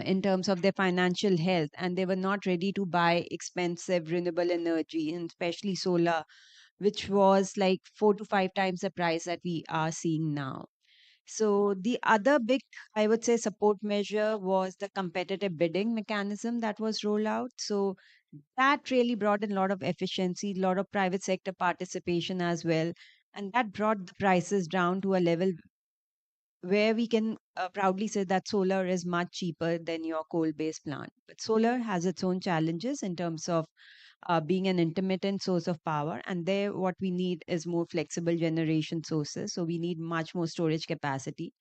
in terms of their financial health, and they were not ready to buy expensive renewable energy, and especially solar, which was like 4 to 5 times the price that we are seeing now. So the other big, I would say, support measure was the competitive bidding mechanism that was rolled out. So that really brought in a lot of efficiency, a lot of private sector participation as well. And that brought the prices down to a level where we can proudly say that solar is much cheaper than your coal based plant. But solar has its own challenges in terms of being an intermittent source of power. And there, what we need is more flexible generation sources. So we need much more storage capacity.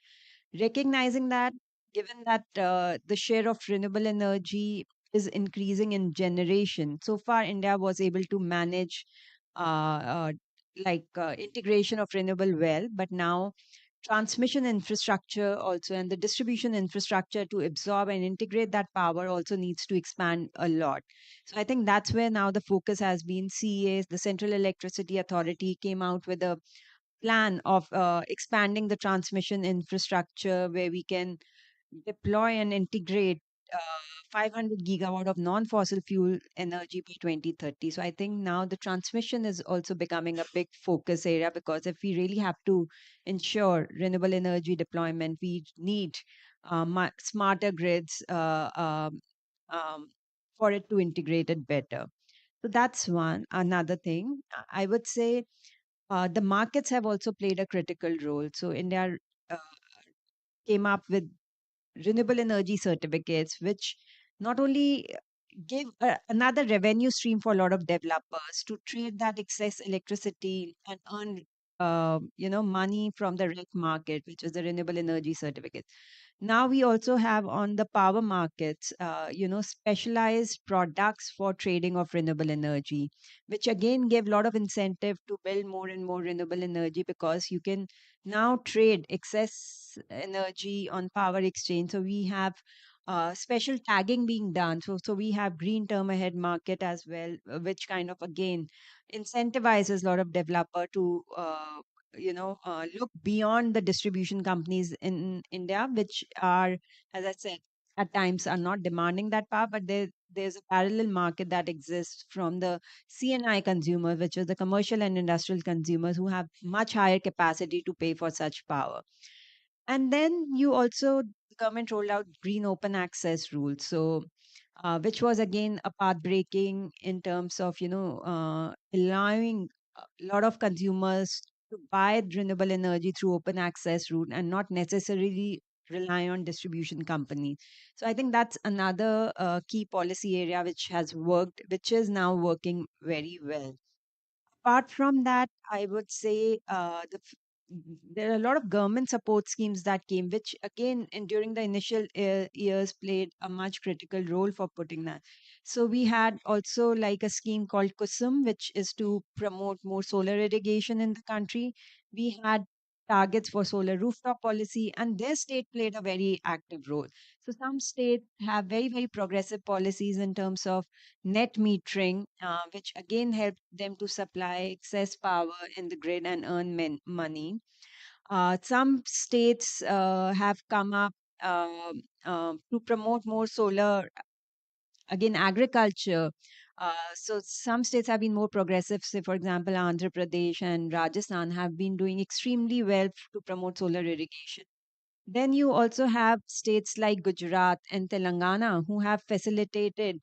Recognizing that, given that the share of renewable energy is increasing in generation, so far India was able to manage integration of renewable well, but now transmission infrastructure also and the distribution infrastructure to absorb and integrate that power also needs to expand a lot. So I think that's where now the focus has been. CEA, the Central Electricity Authority, came out with a plan of expanding the transmission infrastructure where we can deploy and integrate 500 gigawatt of non-fossil fuel energy by 2030. So I think now the transmission is also becoming a big focus area, because if we really have to ensure renewable energy deployment, we need smarter grids for it to integrate it better. So that's one. Another thing, I would say the markets have also played a critical role. So India uh, came up with renewable energy certificates, which not only give another revenue stream for a lot of developers to trade that excess electricity and earn money from the REC market, which is the renewable energy certificate. Now we also have on the power markets, specialized products for trading of renewable energy, which again give a lot of incentive to build more and more renewable energy, because you can now trade excess energy on power exchange. So we have special tagging being done. So we have green term ahead market as well, which kind of again incentivizes a lot of developer to look beyond the distribution companies in India, which are, as I said, at times are not demanding that power, but there's a parallel market that exists from the CNI consumer, which is the commercial and industrial consumers who have much higher capacity to pay for such power. And then you also, the government rolled out green open access rules. So which was again a path breaking in terms of allowing a lot of consumers to buy renewable energy through open access route and not necessarily rely on distribution companies. So I think that's another key policy area which has worked, which is now working very well. Apart from that, I would say there are a lot of government support schemes that came, which again, and during the initial years, played a much critical role for putting that. So we had also like a scheme called Kusum, which is to promote more solar irrigation in the country. We had targets for solar rooftop policy, and their state played a very active role. So some states have very, very progressive policies in terms of net metering, which again help them to supply excess power in the grid and earn money. Some states have come up to promote more solar, again, agriculture. So some states have been more progressive. Say, for example, Andhra Pradesh and Rajasthan have been doing extremely well to promote solar irrigation. Then you also have states like Gujarat and Telangana who have facilitated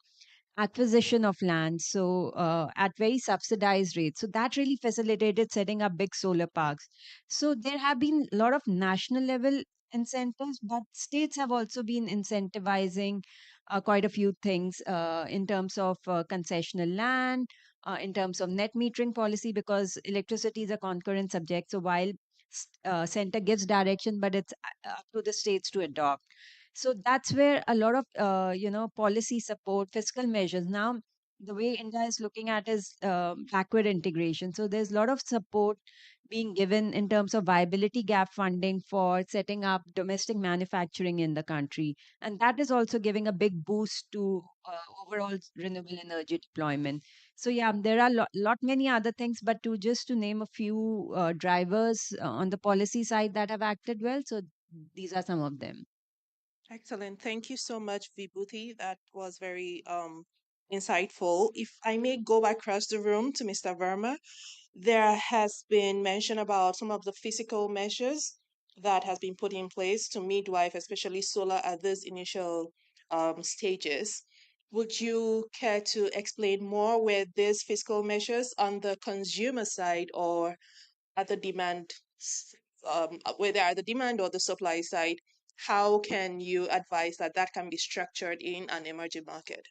acquisition of land, so at very subsidized rates, so that really facilitated setting up big solar parks. So there have been a lot of national level incentives, but states have also been incentivizing quite a few things in terms of concessional land, in terms of net metering policy, because electricity is a concurrent subject. So while center gives direction, but it's up to the states to adopt. So that's where a lot of policy support, fiscal measures. Now, the way India is looking at is backward integration. So there's a lot of support being given in terms of viability gap funding for setting up domestic manufacturing in the country, and that is also giving a big boost to overall renewable energy deployment. So yeah, there are lot many other things, but to name a few drivers on the policy side that have acted well. So these are some of them. Excellent. Thank you so much, Vibhuti. That was very insightful. If I may go across the room to Mr. Verma, there has been mention about some of the physical measures that has been put in place to midwife, especially solar, at these initial stages. Would you care to explain more with these fiscal measures on the consumer side or at the whether at the demand or the supply side? How can you advise that that can be structured in an emerging market?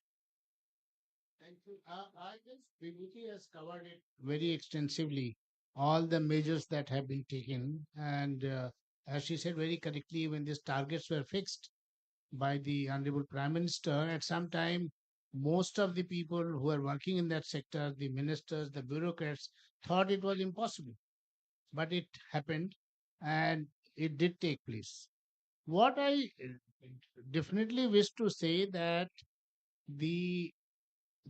Thank you. I guess Vibhuti has covered it very extensively, all the measures that have been taken. And as she said very correctly, when these targets were fixed by the Honorable Prime Minister, at some time, most of the people who are working in that sector, the ministers, the bureaucrats, thought it was impossible. But it happened and it did take place. What I definitely wish to say that the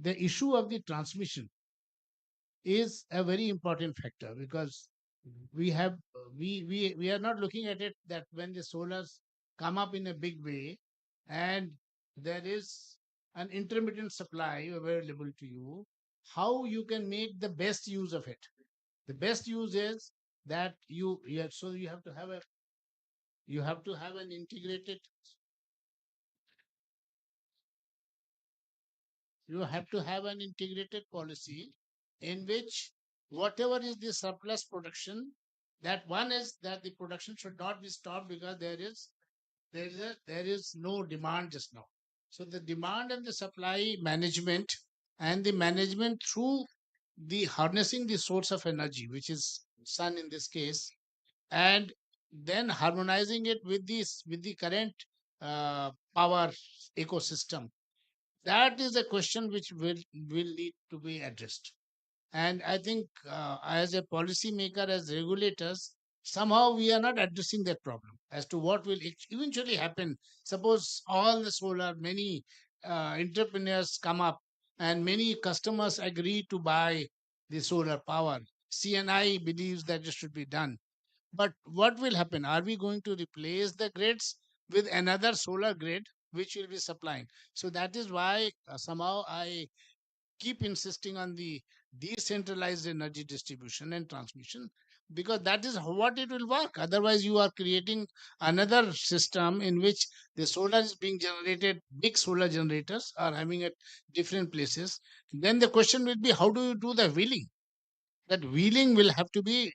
the issue of the transmission is a very important factor because we have we are not looking at it that when the solars come up in a big way and there is an intermittent supply available to you, how you can make the best use of it. The best use is that so you have to have an integrated you have to have an integrated policy in which whatever is the surplus production, that one is that the production should not be stopped because there is no demand just now. So the demand and the supply management and the management through the harnessing the source of energy, which is sun in this case, and then harmonizing it with the current power ecosystem, that is a question which will need to be addressed. And I think as a policymaker, as regulators, somehow we are not addressing that problem as to what will eventually happen. Suppose all the solar, many entrepreneurs come up and many customers agree to buy the solar power. CNI believes that it should be done. But what will happen? Are we going to replace the grids with another solar grid which will be supplying? So that is why somehow I keep insisting on the decentralized energy distribution and transmission because that is what it will work. Otherwise, you are creating another system in which the solar is being generated, big solar generators are having at different places. Then the question will be how do you do the wheeling? That wheeling will have to be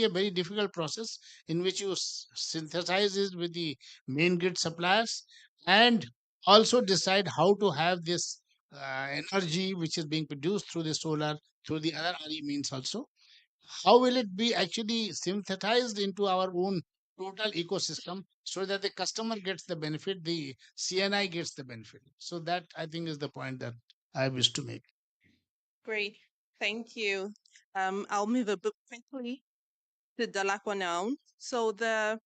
a very difficult process in which you synthesize it with the main grid suppliers and also decide how to have this energy which is being produced through the solar through the other RE means also. how will it be actually synthesized into our own total ecosystem so that the customer gets the benefit, the CNI gets the benefit? So that I think is the point that I wish to make. Great. Thank you. I'll move a bit quickly to Dalakwa now. So the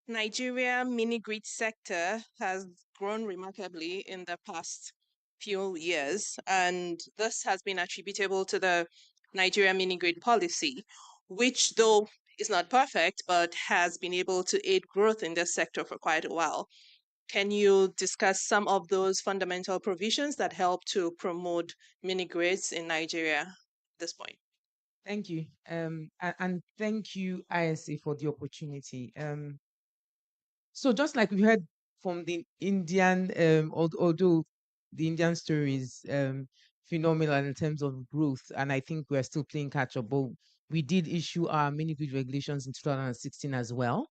Nigeria mini grid sector has grown remarkably in the past few years, and this has been attributable to the Nigeria mini grid policy, which though is not perfect, but has been able to aid growth in this sector for quite a while. Can you discuss some of those fundamental provisions that help to promote mini grids in Nigeria at this point? Thank you. And thank you, ISA, for the opportunity. So just like we heard from the Indian, although the Indian story is phenomenal in terms of growth, and I think we're still playing catch up, but we did issue our mini grid regulations in 2016 as well.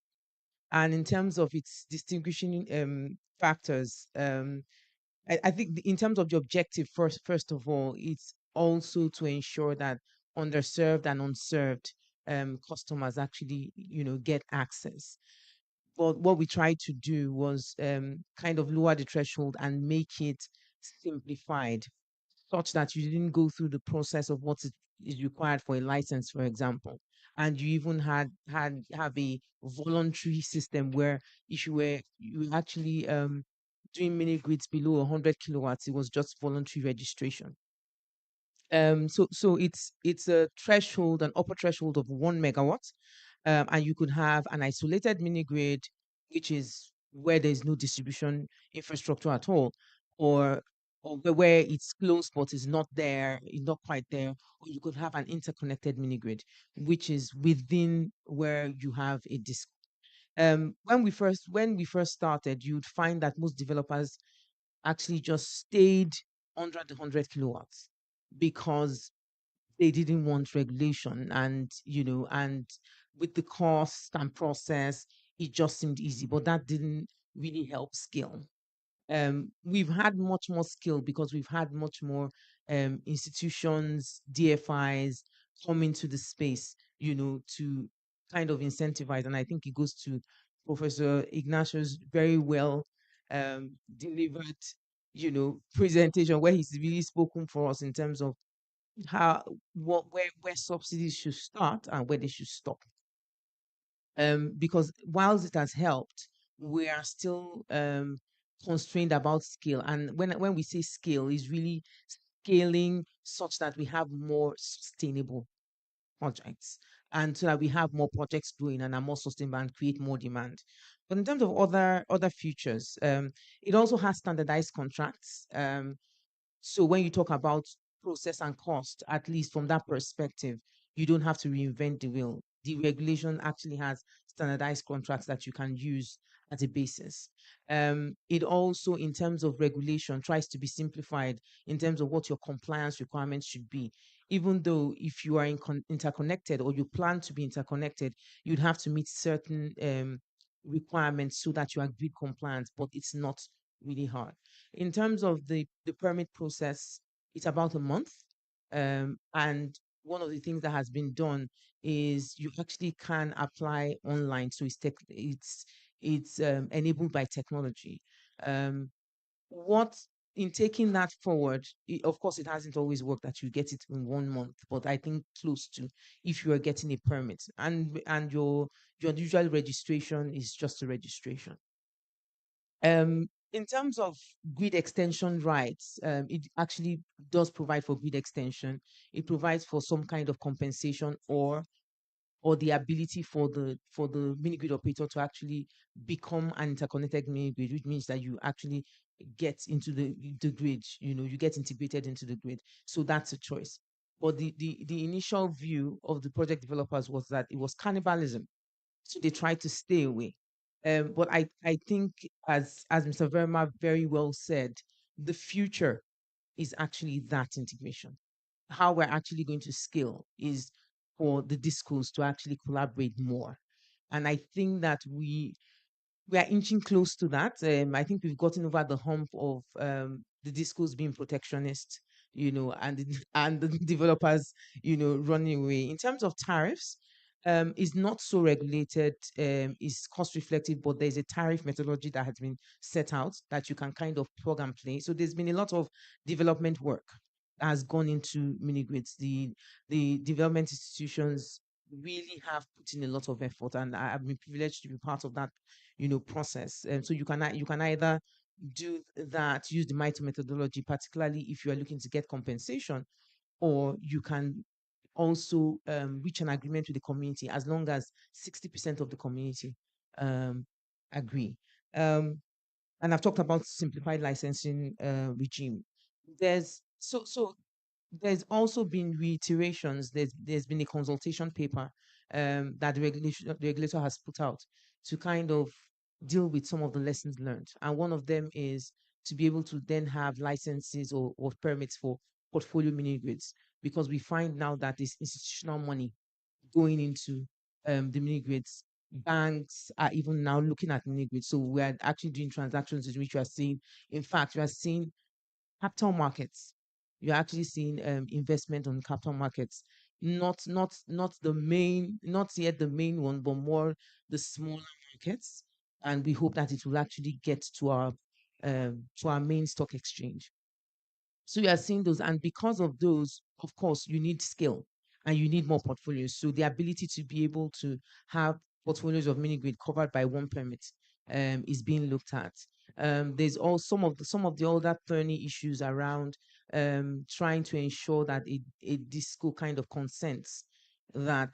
And in terms of its distinguishing factors, I think in terms of the objective, first of all, it's also to ensure that underserved and unserved customers actually, get access. But what we tried to do was kind of lower the threshold and make it simplified, such that you didn't go through the process of is required for a license, for example. And you even have a voluntary system where if you were actually doing mini grids below 100 kilowatts, it was just voluntary registration. So it's a threshold, an upper threshold of 1 megawatt, and you could have an isolated mini grid, which is where there is no distribution infrastructure at all, or where it's close but is not there, is not quite there, or you could have an interconnected mini grid, which is within where you have a disk. When we first started, you'd find that most developers actually just stayed under the 100 kilowatts because they didn't want regulation, and with the cost and process it just seemed easy, but that didn't really help scale. We've had much more skill because we've had much more institutions, DFIs come into the space, to kind of incentivize. And I think it goes to Professor Ignatius very well delivered, presentation where he's really spoken for us in terms of where subsidies should start and where they should stop. Because whilst it has helped, we are still constrained about scale. And when we say scale, is really scaling such that we have more sustainable projects, and so that we have more projects growing and are more sustainable and create more demand. But in terms of other features, it also has standardized contracts. So when you talk about process and cost, at least from that perspective, you don't have to reinvent the wheel. The regulation actually has standardized contracts that you can use as a basis. It also, in terms of regulation, tries to be simplified in terms of what your compliance requirements should be. Even though if you are interconnected or you plan to be interconnected, you'd have to meet certain requirements so that you are grid compliant, but it's not really hard. In terms of the permit process, it's about a month. And one of the things that has been done is you actually can apply online. So it's enabled by technology. Um, what in taking that forward, of course, it hasn't always worked that you get it in 1 month, but I think close to if you are getting a permit and your usual registration is just a registration. In terms of grid extension rights, it actually does provide for grid extension. It provides for some kind of compensation or the ability for the mini grid operator to actually become an interconnected mini grid, which means that you actually get into the grid. You get integrated into the grid. So that's a choice. But the initial view of the project developers was that it was cannibalism, so they try to stay away. But I think, as Mr. Verma very well said, the future is actually that integration. How we're actually going to scale is for the discos to actually collaborate more. And I think that we are inching close to that. I think we've gotten over the hump of the discos being protectionist. and the developers, running away. In terms of tariffs, is not so regulated, is cost reflective, but there's a tariff methodology that has been set out that you can kind of plug and play. So there's been a lot of development work that has gone into mini grids. The development institutions really have put in a lot of effort, and I've been privileged to be part of that, process. And so you can either do that, use the MITRE methodology, particularly if you are looking to get compensation, or you can also reach an agreement with the community as long as 60% of the community um, agree. And I've talked about simplified licensing regime. There's also been reiterations. There's been a consultation paper that the regulator has put out to kind of deal with some of the lessons learned. And one of them is to be able to then have licenses or permits for portfolio mini grids, because we find now that this institutional money going into the mini grids. Banks are even now looking at mini grids. So we are actually doing transactions in which we are seeing, in fact, we are seeing capital markets. You're actually seeing investment on capital markets, not the main, not yet the main one, but more the smaller markets. And we hope that it will actually get to our main stock exchange. So you are seeing those, and because of those, of course, you need skill and you need more portfolios. So the ability to be able to have portfolios of mini grid covered by one permit is being looked at. There's all some of the other thorny issues around trying to ensure that a disco kind of consents that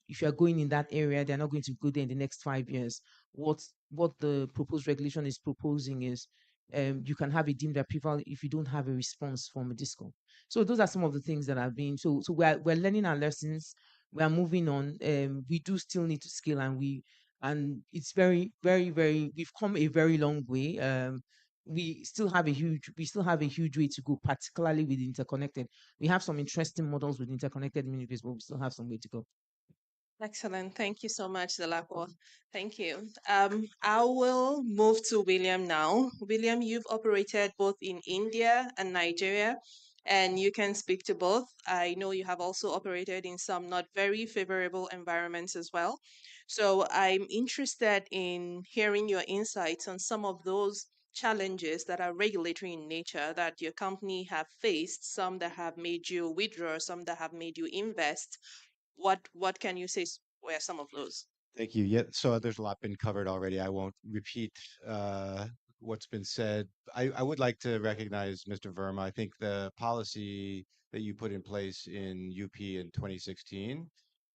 if you are going in that area, they're not going to go there in the next 5 years. What the proposed regulation is proposing is you can have a deemed approval if you don't have a response from a disco. So those are some of the things that have been. So we're learning our lessons. We are moving on. We do still need to scale, and it's very, very, very. We've come a very long way. We still have a huge way to go, particularly with interconnected. We have some interesting models with interconnected communities, but we still have some way to go. Excellent. Thank you so much, Delacqua. Thank you. I will move to William now. William, you've operated both in India and Nigeria, and you can speak to both. I know you have also operated in some not very favorable environments as well. So I'm interested in hearing your insights on some of those challenges that are regulatory in nature that your company have faced, some that have made you withdraw, some that have made you invest. What can you say were some of those? Thank you. Yeah, so there's a lot been covered already. I won't repeat what's been said. I would like to recognize Mr. Verma. I think the policy that you put in place in UP in 2016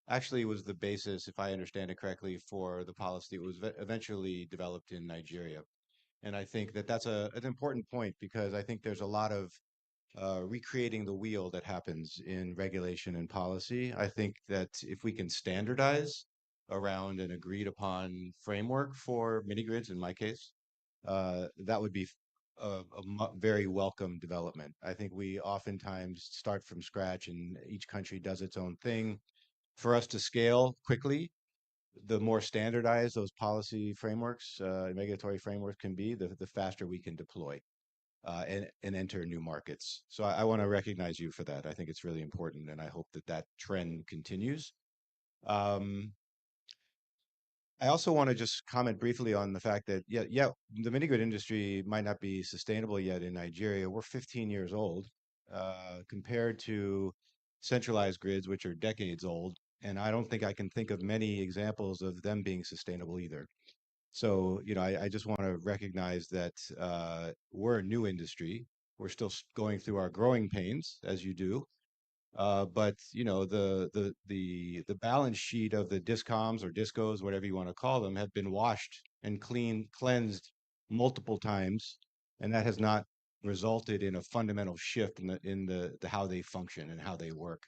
actually was the basis, if I understand it correctly, for the policy that was eventually developed in Nigeria. And I think that that's an important point because I think there's a lot of recreating the wheel that happens in regulation and policy. I think that if we can standardize around an agreed upon framework for mini grids, in my case, that would be very welcome development. I think we oftentimes start from scratch and each country does its own thing. For us to scale quickly, the more standardized those policy frameworks, regulatory frameworks can be, the faster we can deploy and enter new markets. So I want to recognize you for that. I think it's really important, and I hope that that trend continues. Um, I also want to just comment briefly on the fact that yeah, the mini grid industry might not be sustainable yet in Nigeria. We're 15 years old compared to centralized grids, which are decades old, and I don't think I can think of many examples of them being sustainable either. So, I just want to recognize that we're a new industry. We're still going through our growing pains, as you do. But the balance sheet of the discoms or discos, whatever you want to call them, have been washed and cleansed multiple times, and that has not resulted in a fundamental shift in the how they function and how they work.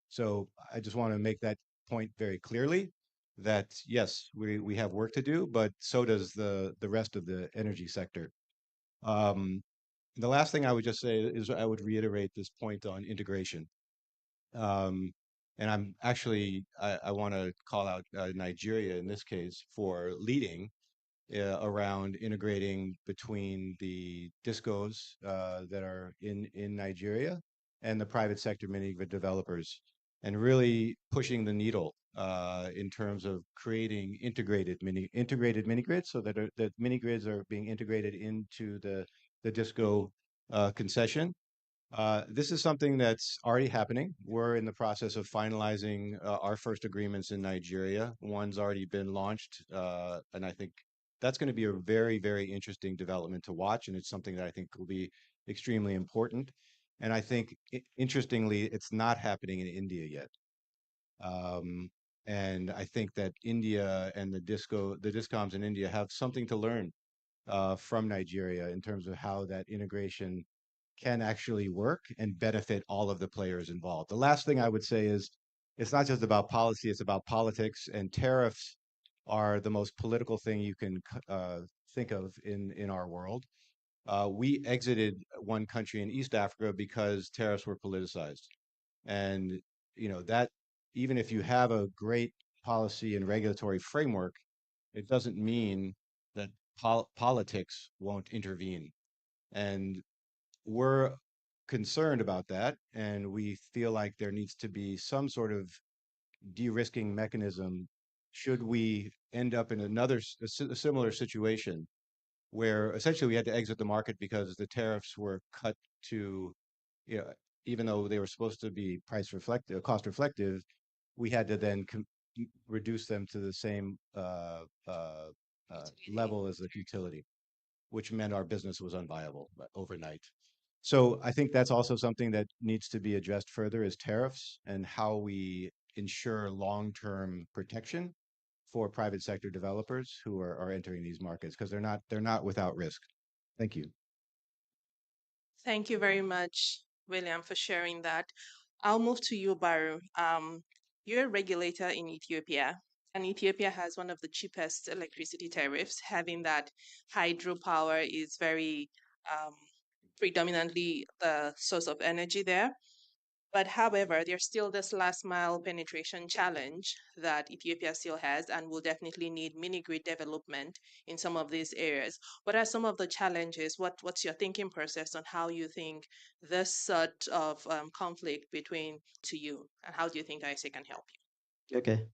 So I just want to make that point very clearly that yes, we have work to do, but so does the rest of the energy sector. Um, the last thing I would just say is I would reiterate this point on integration. Um, and I want to call out Nigeria in this case for leading around integrating between the discos that are in Nigeria and the private sector mini grid developers, and really pushing the needle in terms of creating integrated mini grids, so that mini grids are being integrated into the disco concession. This is something that's already happening. We're in the process of finalizing our first agreements in Nigeria. One's already been launched, and I think that's going to be a very, very interesting development to watch, and it's something that I think will be extremely important. And I think, interestingly, it's not happening in India yet. Um, and I think that India and the discoms in India have something to learn from Nigeria in terms of how that integration can actually work and benefit all of the players involved. The last thing I would say is it's not just about policy, it's about politics, and tariffs are the most political thing you can think of in our world. We exited one country in East Africa because tariffs were politicized. And that even if you have a great policy and regulatory framework, it doesn't mean that politics won't intervene. And we're concerned about that, and we feel like there needs to be some sort of de-risking mechanism should we end up in a similar situation where essentially we had to exit the market because the tariffs were cut to, you know, even though they were supposed to be price reflective, cost reflective, we had to then reduce them to the same level as the utility, which meant our business was unviable overnight. So I think that's also something that needs to be addressed further is tariffs and how we ensure long-term protection for private sector developers who are entering these markets because they're not without risk. Thank you. Thank you very much, William, for sharing that. I'll move to you, Baru. You're a regulator in Ethiopia, and Ethiopia has one of the cheapest electricity tariffs, having that hydropower is very um, predominantly the source of energy there. But however, there's still this last mile penetration challenge that Ethiopia still has and will definitely need mini grid development in some of these areas. What are some of the challenges? What's your thinking process on how you think this sort of conflict between to you, and how do you think ISA can help Okay.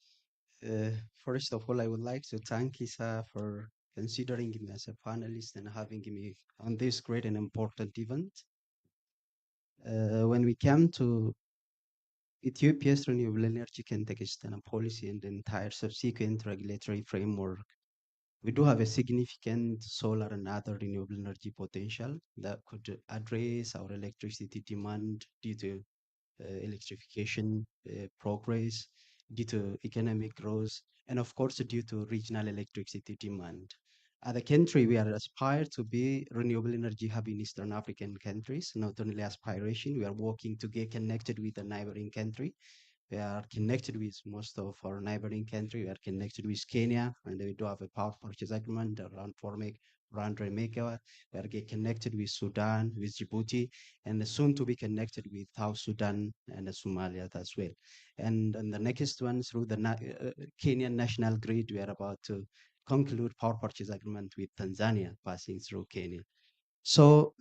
Uh, First of all, I would like to thank Isa for considering me as a panelist and having me on this great and important event. When we come to Ethiopia's renewable energy context and policy and the entire subsequent regulatory framework, we do have a significant solar and other renewable energy potential that could address our electricity demand due to electrification progress, due to economic growth, and of course, due to regional electricity demand. As a country, we are aspired to be renewable energy hub in Eastern African countries, not only aspiration, we are working to get connected with the neighboring country. We are connected with most of our neighboring country. We are connected with Kenya, and we do have a power purchase agreement around 400 megawatt. We are get connected with Sudan, with Djibouti, and soon to be connected with South Sudan and Somalia as well. And the next one through the Kenyan national grid, we are about to conclude power purchase agreement with Tanzania passing through Kenya. So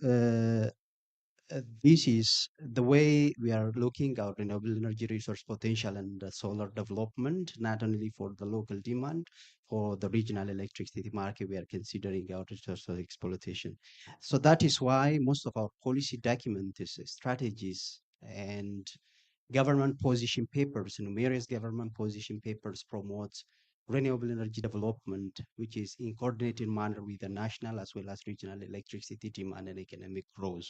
this is the way we are looking at renewable energy resource potential and solar development, not only for the local demand, for the regional electricity market, we are considering our resource exploitation. So that is why most of our policy documents, strategies, and government position papers, numerous government position papers promotes renewable energy development, which is in coordinated manner with the national as well as regional electricity demand and economic growth.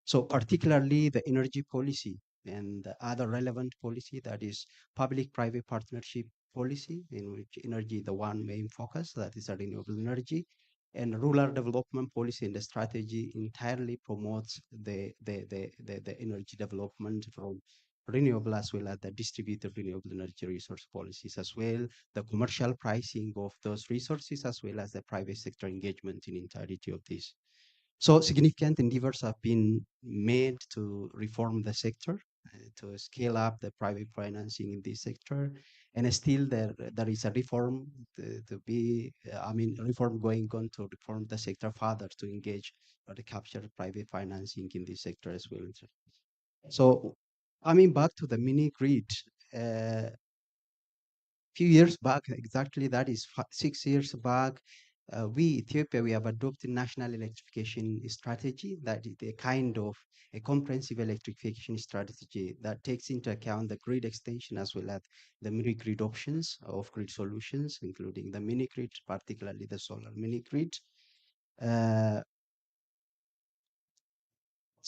So particularly the energy policy and the other relevant policy, that is public-private partnership policy, in which energy the one main focus, that is a renewable energy, and rural development policy and the strategy entirely promotes the energy development from renewable as well as the distributed renewable energy resource policies as well, the commercial pricing of those resources as well as the private sector engagement in entirety of this. So significant endeavors have been made to reform the sector, to scale up the private financing in this sector, And still there is a reform to be, reform going on to reform the sector further to engage or to capture private financing in this sector as well. So, back to the mini grid. Uh, Few years back, exactly that is 6 years back, we Ethiopia we have adopted national electrification strategy that is a kind of a comprehensive electrification strategy that takes into account the grid extension as well as the mini grid options of grid solutions, including the mini grid, particularly the solar mini grid. Uh,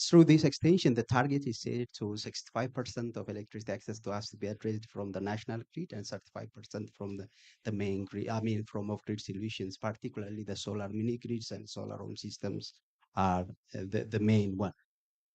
Through this extension, the target is set to 65% of electricity access to us to be addressed from the national grid and 35% from the main grid, from off-grid solutions, particularly the solar mini grids and solar home systems are the main one.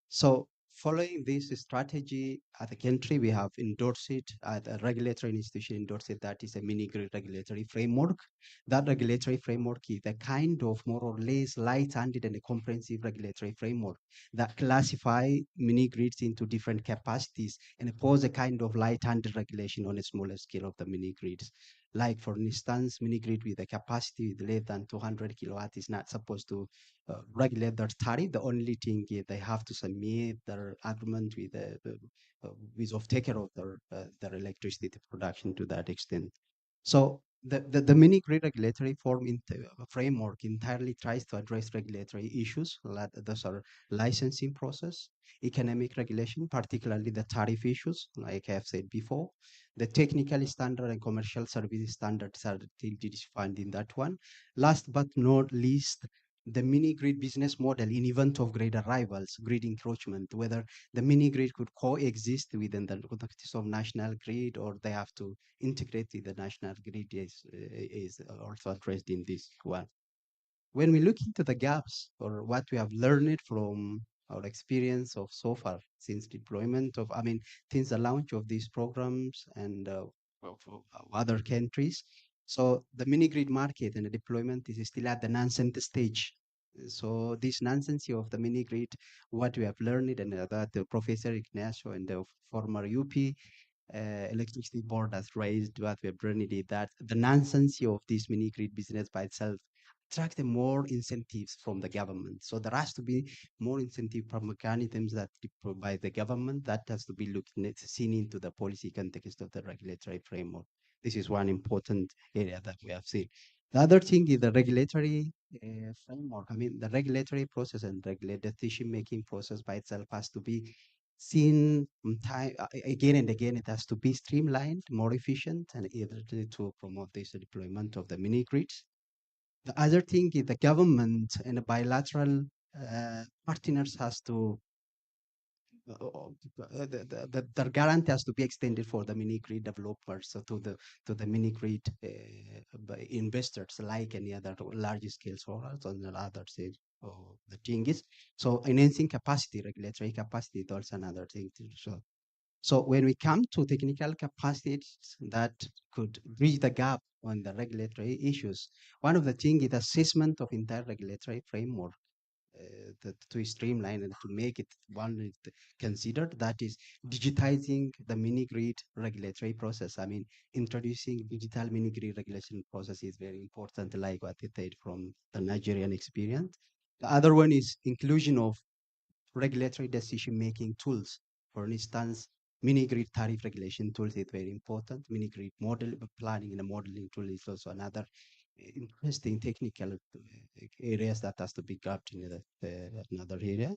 So following this strategy at the country, we have endorsed it at a regulatory institution endorsed it, that is a mini grid regulatory framework. That regulatory framework is a kind of more or less light-handed and a comprehensive regulatory framework that classify mini grids into different capacities and impose a kind of light-handed regulation on a smaller scale of the mini grids. Like for instance, mini grid with a capacity with less than 200 kilowatt is not supposed to regulate their tariff. The only thing is they have to submit their agreement with with of taker of their electricity production to that extent. So the mini grid regulatory framework entirely tries to address regulatory issues like those are licensing process, economic regulation, particularly the tariff issues, like I have said before. The technical standard and commercial service standards are defined in that one. Last but not least, the mini grid business model in event of grid arrivals, grid encroachment, whether the mini grid could coexist within the context of national grid or they have to integrate with the national grid is also addressed in this one. When we look into the gaps or what we have learned from our experience of so far since deployment of, since the launch of these programs and of other countries. So the mini grid market and the deployment is still at the nascent stage. So this nascency of the mini grid, what we have learned and that Professor Ignacio and the former UP electricity board has raised what we have learned is that the nascency of this mini grid business by itself attract more incentives from the government. So there has to be more incentive mechanisms that by the government that has to be looking at seen into the policy context of the regulatory framework. This is one important area that we have seen. The other thing is the regulatory framework. The regulatory process and regulatory decision-making process by itself has to be seen from time again and again. It has to be streamlined, more efficient, and able to promote this deployment of the mini grids. The other thing is the government and the bilateral partners has to the guarantee has to be extended for the mini grid developers, so to the mini grid investors like any other large scale solar on the other side. The thing is, so enhancing capacity, regulatory capacity is also another thing to show. So when we come to technical capacities that could bridge the gap on the regulatory issues, one of the things is assessment of entire regulatory framework to streamline and to make it one is considered. That is digitizing the mini grid regulatory process. Introducing digital mini grid regulation process is very important, like what I said from the Nigerian experience. The other one is inclusion of regulatory decision-making tools. For instance, mini-grid tariff regulation tools is very important. Mini-grid model planning and modeling tool is also another interesting technical areas that has to be grabbed in another area.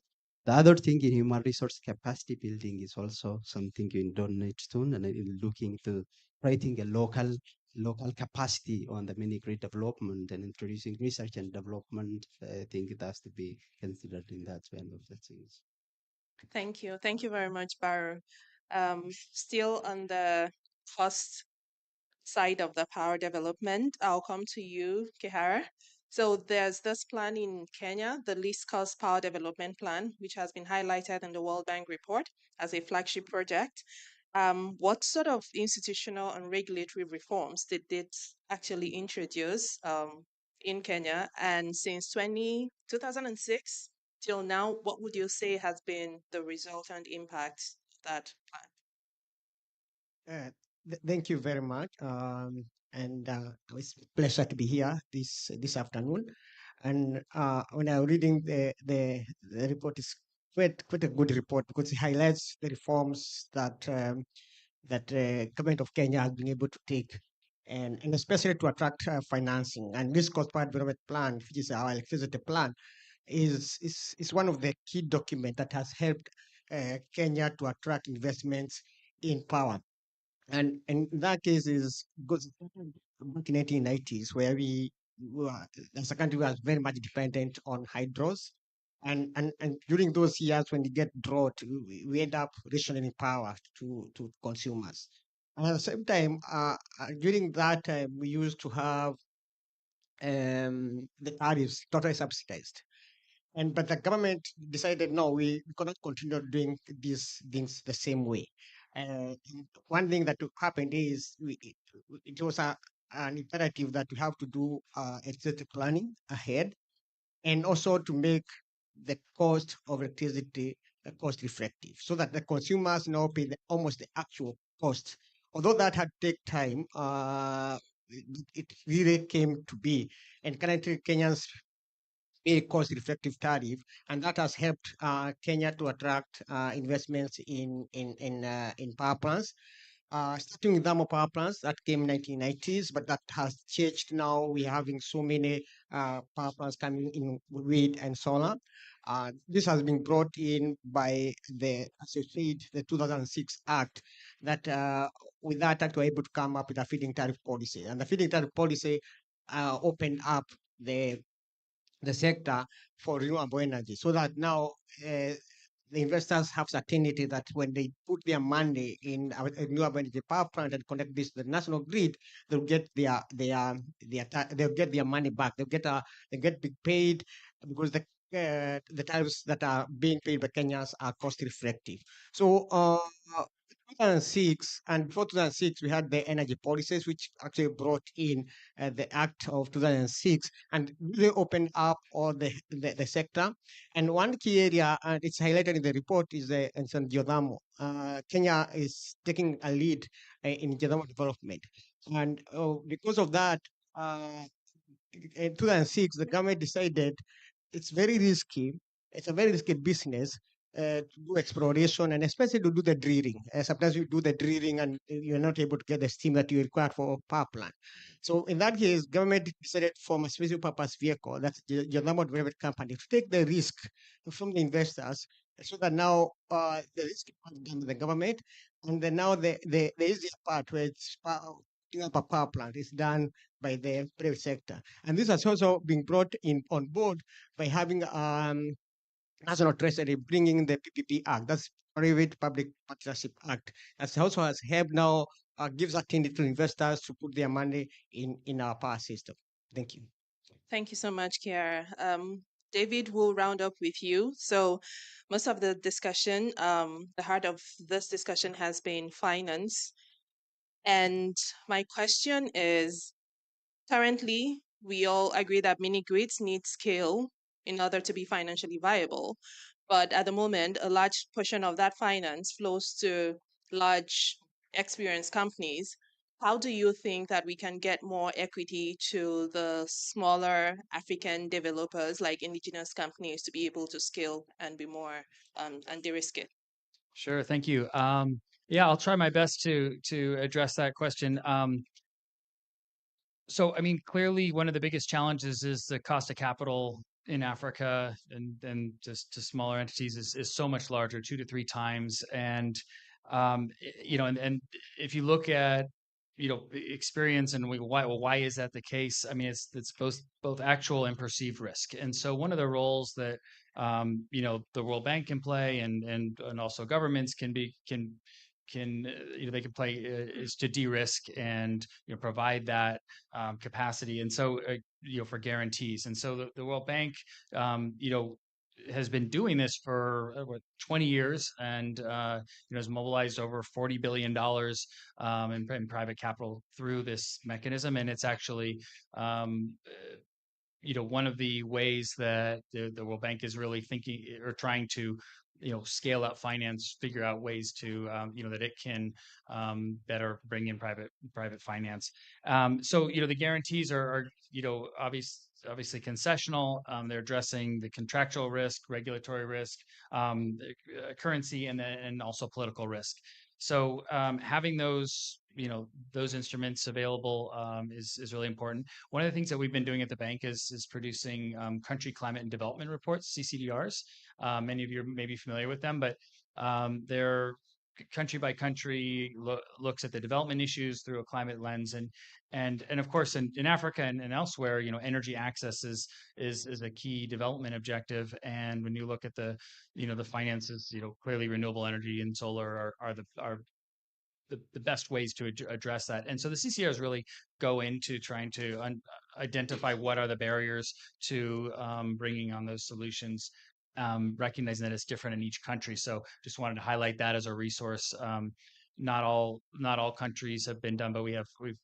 The other thing in human resource capacity building is also something you don't need soon, and looking to creating a local capacity on the mini grid development and introducing research and development. I think it has to be considered in that kind of the things. Thank you. Thank you very much, Baru. Still on the cost side of the power development, I'll come to you, Kihara. So there's this plan in Kenya, the least cost power development plan, which has been highlighted in the World Bank report as a flagship project. What sort of institutional and regulatory reforms did it actually introduce in Kenya? And since 2006 till now, what would you say has been the resultant impact of that plan? Thank you very much. And it's a pleasure to be here this afternoon. And when I'm reading the report, is quite a good report because it highlights the reforms that government of Kenya has been able to take, and especially to attract financing. And this cost part development plan, which is our electricity plan, is one of the key documents that has helped Kenya to attract investments in power. And in that case is goes back in 1990s where we were, as a country, was very much dependent on hydros. And during those years when we get drought, we end up rationing power to consumers. And at the same time, during that time, we used to have the tariffs totally subsidized. But the government decided no, we cannot continue doing these things the same way. And one thing that happened is it was an imperative that we have to do electricity planning ahead, and also to make the cost of electricity cost reflective, so that the consumers now pay almost the actual cost. Although that had take time, it really came to be, and currently Kenyans a cost-effective tariff, and that has helped Kenya to attract investments in power plants. Starting with thermal power plants that came in 1990s, but that has changed now. We're having so many power plants coming in wind and solar. This has been brought in by as you said, the 2006 Act, that with that act, we're able to come up with a feeding tariff policy. And the feeding tariff policy opened up the the sector for renewable energy, so that now the investors have certainty that when they put their money in a renewable energy power plant and connect this to the national grid, they'll get they'll get their money back. They get paid because the tariffs that are being paid by Kenyans are cost reflective. So 2006, and before 2006 we had the energy policies which actually brought in the act of 2006 and really opened up all the sector. And one key area, and it's highlighted in the report, is the geothermal. Kenya is taking a lead in geothermal development, and because of that, in 2006 the government decided it's very risky. It's a very risky business to do exploration, and especially to do the drilling. Sometimes you do the drilling and you're not able to get the steam that you require for a power plant. So in that case, government decided to form a special purpose vehicle, that's the geothermal development company, to take the risk from the investors, so that now the risk is done by the government, and then now the easier part where it's a power plant is done by the private sector. And this has also been brought in on board by having National Treasury bringing the PPP Act, that's Private Public Partnership Act, that also has helped now, gives certainty to investors to put their money in our power system. Thank you. Thank you so much, Kiara. David, will round up with you. So, most of the discussion, the heart of this discussion has been finance. And my question is, currently, we all agree that mini grids need scale in order to be financially viable. But at the moment, a large portion of that finance flows to large experienced companies. How do you think that we can get more equity to the smaller African developers, like indigenous companies, to be able to scale and be more and de-risk it? Sure, thank you. Yeah, I'll try my best to address that question. So, I mean, clearly one of the biggest challenges is the cost of capital in Africa, and just to smaller entities is so much larger, 2 to 3 times. And and if you look at experience and why is that the case? I mean, it's both actual and perceived risk. And so one of the roles that the World Bank can play, and also governments they can play, is to de-risk and provide that capacity, and so for guarantees. And so the World Bank has been doing this for 20 years, and has mobilized over $40 billion in private capital through this mechanism. And it's actually one of the ways that the World Bank is really thinking or trying to scale up finance, figure out ways to that it can better bring in private finance. So the guarantees are obviously concessional. They're addressing the contractual risk, regulatory risk, currency, and also political risk. So having those instruments available is really important. One of the things that we've been doing at the bank is producing country climate and development reports, CCDRs. Many of you may be familiar with them, but they're country by country looks at the development issues through a climate lens, and of course in Africa and elsewhere, energy access is a key development objective. And when you look at the finances, clearly renewable energy and solar are the best ways to address that. And so the CCRs really go into trying to identify what are the barriers to bringing on those solutions, recognizing that it's different in each country. So just wanted to highlight that as a resource. Not all countries have been done, but we've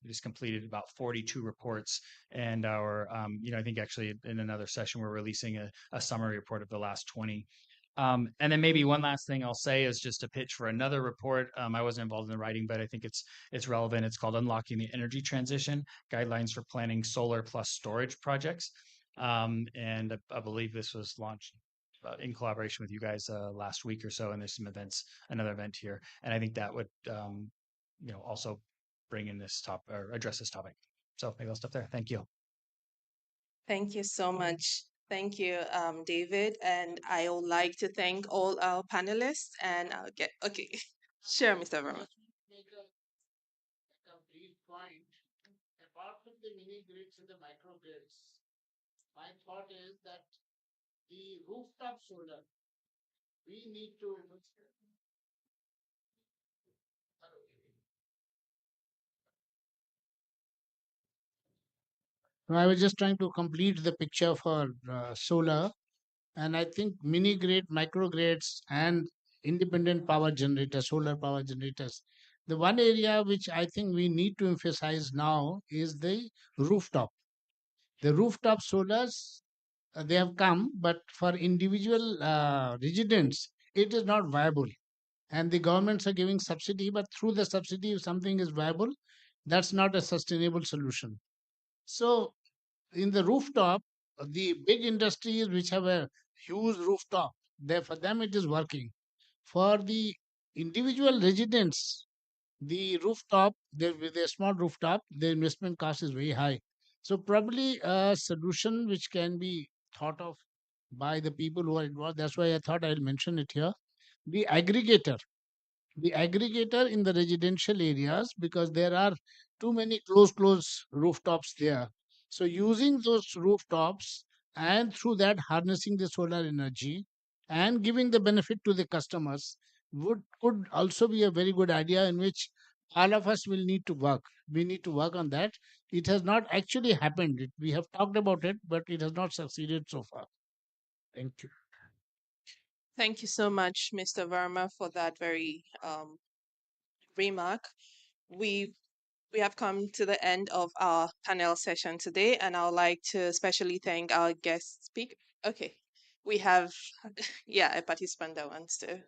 just completed about 42 reports, and our I think actually in another session we're releasing a summary report of the last 20. And then maybe one last thing I'll say is just a pitch for another report. I wasn't involved in the writing, but I think it's relevant. It's called "Unlocking the Energy Transition: Guidelines for Planning Solar Plus Storage Projects," and I believe this was launched in collaboration with you guys last week or so. And there's some events, another event here, and I think that would also bring in this top or address this topic. So maybe I'll stop there. Thank you. Thank you so much. Thank you, David. And I would like to thank all our panelists. And I'll get, okay. Sure, Mr. Verma. Make a brief point. Apart from the mini grids and the microgrids, my thought is that the rooftop solar, we need to. No, I was just trying to complete the picture for solar, and I think mini grid, micro grids, and independent power generators, solar power generators. The one area which I think we need to emphasize now is the rooftop. The rooftop solars, they have come, but for individual residents, it is not viable. And the governments are giving subsidy, but through the subsidy, if something is viable, that's not a sustainable solution. So in the rooftop, the big industries which have a huge rooftop, there for them it is working. For the individual residents, the rooftop, with a small rooftop, the investment cost is very high. So probably a solution which can be thought of by the people who are involved. That's why I thought I'll mention it here. The aggregator in the residential areas, because there are too many close rooftops there. So using those rooftops and through that harnessing the solar energy and giving the benefit to the customers would could also be a very good idea, in which all of us will need to work. We need to work on that. It has not actually happened. We have talked about it, but it has not succeeded so far. Thank you. Thank you so much, Mr. Verma, for that very remark. We we have come to the end of our panel session today, and I would like to especially thank our guest speaker. Okay, we have yeah, a participant that wants to.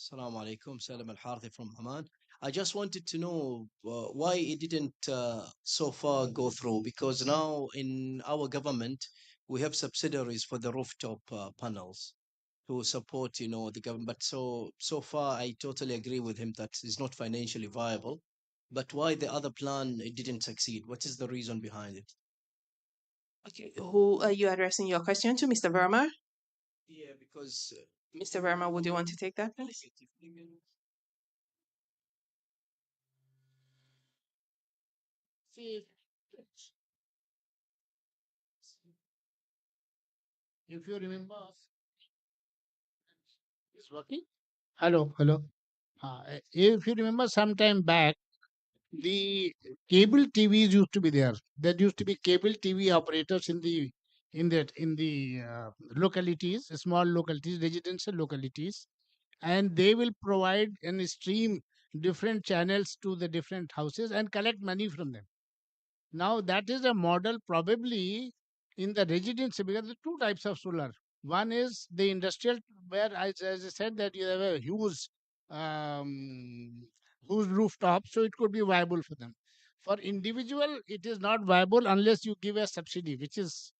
Assalamu alaikum, Salam Al Harthi from Oman. I just wanted to know why it didn't so far go through, because now in our government we have subsidiaries for the rooftop panels to support, the government. But so far, I totally agree with him that it's not financially viable. But why the other plan it didn't succeed? What is the reason behind it? Okay, who are you addressing your question to, Mr. Verma? Yeah, because Mr. Verma, would you want to take that, please? See, if you remember, it's working. Hello. If you remember, some time back, the cable TVs used to be there. There used to be cable TV operators in the localities, small localities, residential localities, and they will provide and stream different channels to the different houses and collect money from them. Now that is a model probably in the residency, because there are two types of solar. One is the industrial, where as I said, that you have a um, huge rooftop, so it could be viable for them. For individual, it is not viable unless you give a subsidy, which is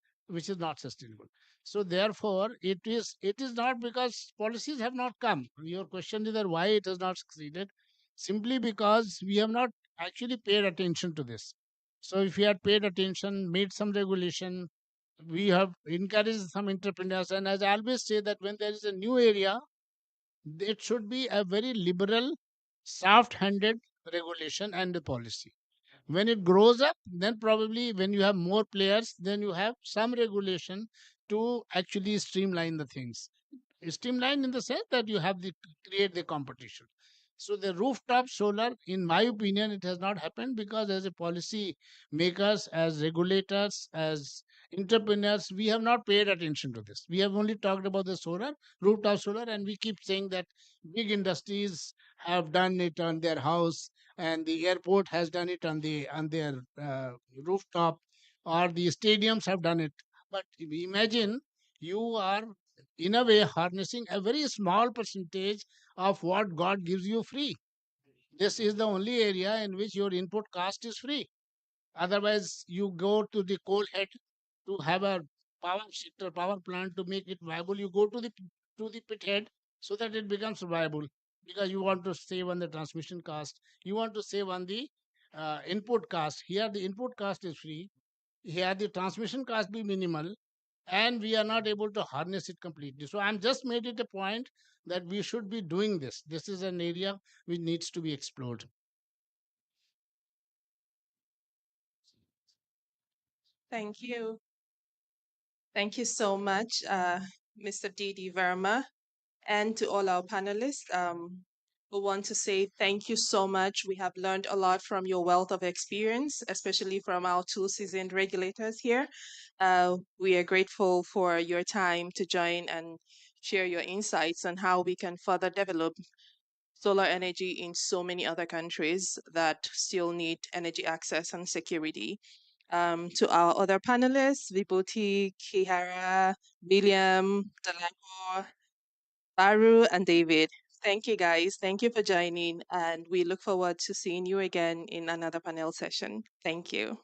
not sustainable. So therefore, it is not because policies have not come. Your question is that why it has not succeeded? Simply because we have not actually paid attention to this. So if we had paid attention, made some regulation, we have encouraged some entrepreneurs. And as I always say, that when there is a new area, it should be a very liberal, soft-handed regulation and the policy. When it grows up, then probably when you have more players, then you have some regulation to actually streamline the things. Streamline in the sense that you have the create the competition. So the rooftop solar, in my opinion, it has not happened because as a policy makers, as regulators, as entrepreneurs, we have not paid attention to this. We have only talked about the solar, rooftop solar, and we keep saying that big industries have done it on their house, and the airport has done it on their rooftop, or the stadiums have done it. But imagine you are in a way harnessing a very small percentage of what God gives you free. This is the only area in which your input cost is free. Otherwise, you go to the coal head to have a power sector, power plant to make it viable. You go to the pit head so that it becomes viable, because you want to save on the transmission cost. You want to save on the input cost. Here, the input cost is free. Here, the transmission cost be minimal, and we are not able to harness it completely. So I'm just made it a point that we should be doing this. This is an area which needs to be explored. Thank you. Thank you so much, Mr. Didi Verma, and to all our panelists. We want to say thank you so much. We have learned a lot from your wealth of experience, especially from our two seasoned regulators here. We are grateful for your time to join and share your insights on how we can further develop solar energy in so many other countries that still need energy access and security. To our other panelists, Vibhuti, Kihara, William, Dalakor, Baru, and David. Thank you, guys. Thank you for joining, and we look forward to seeing you again in another panel session. Thank you.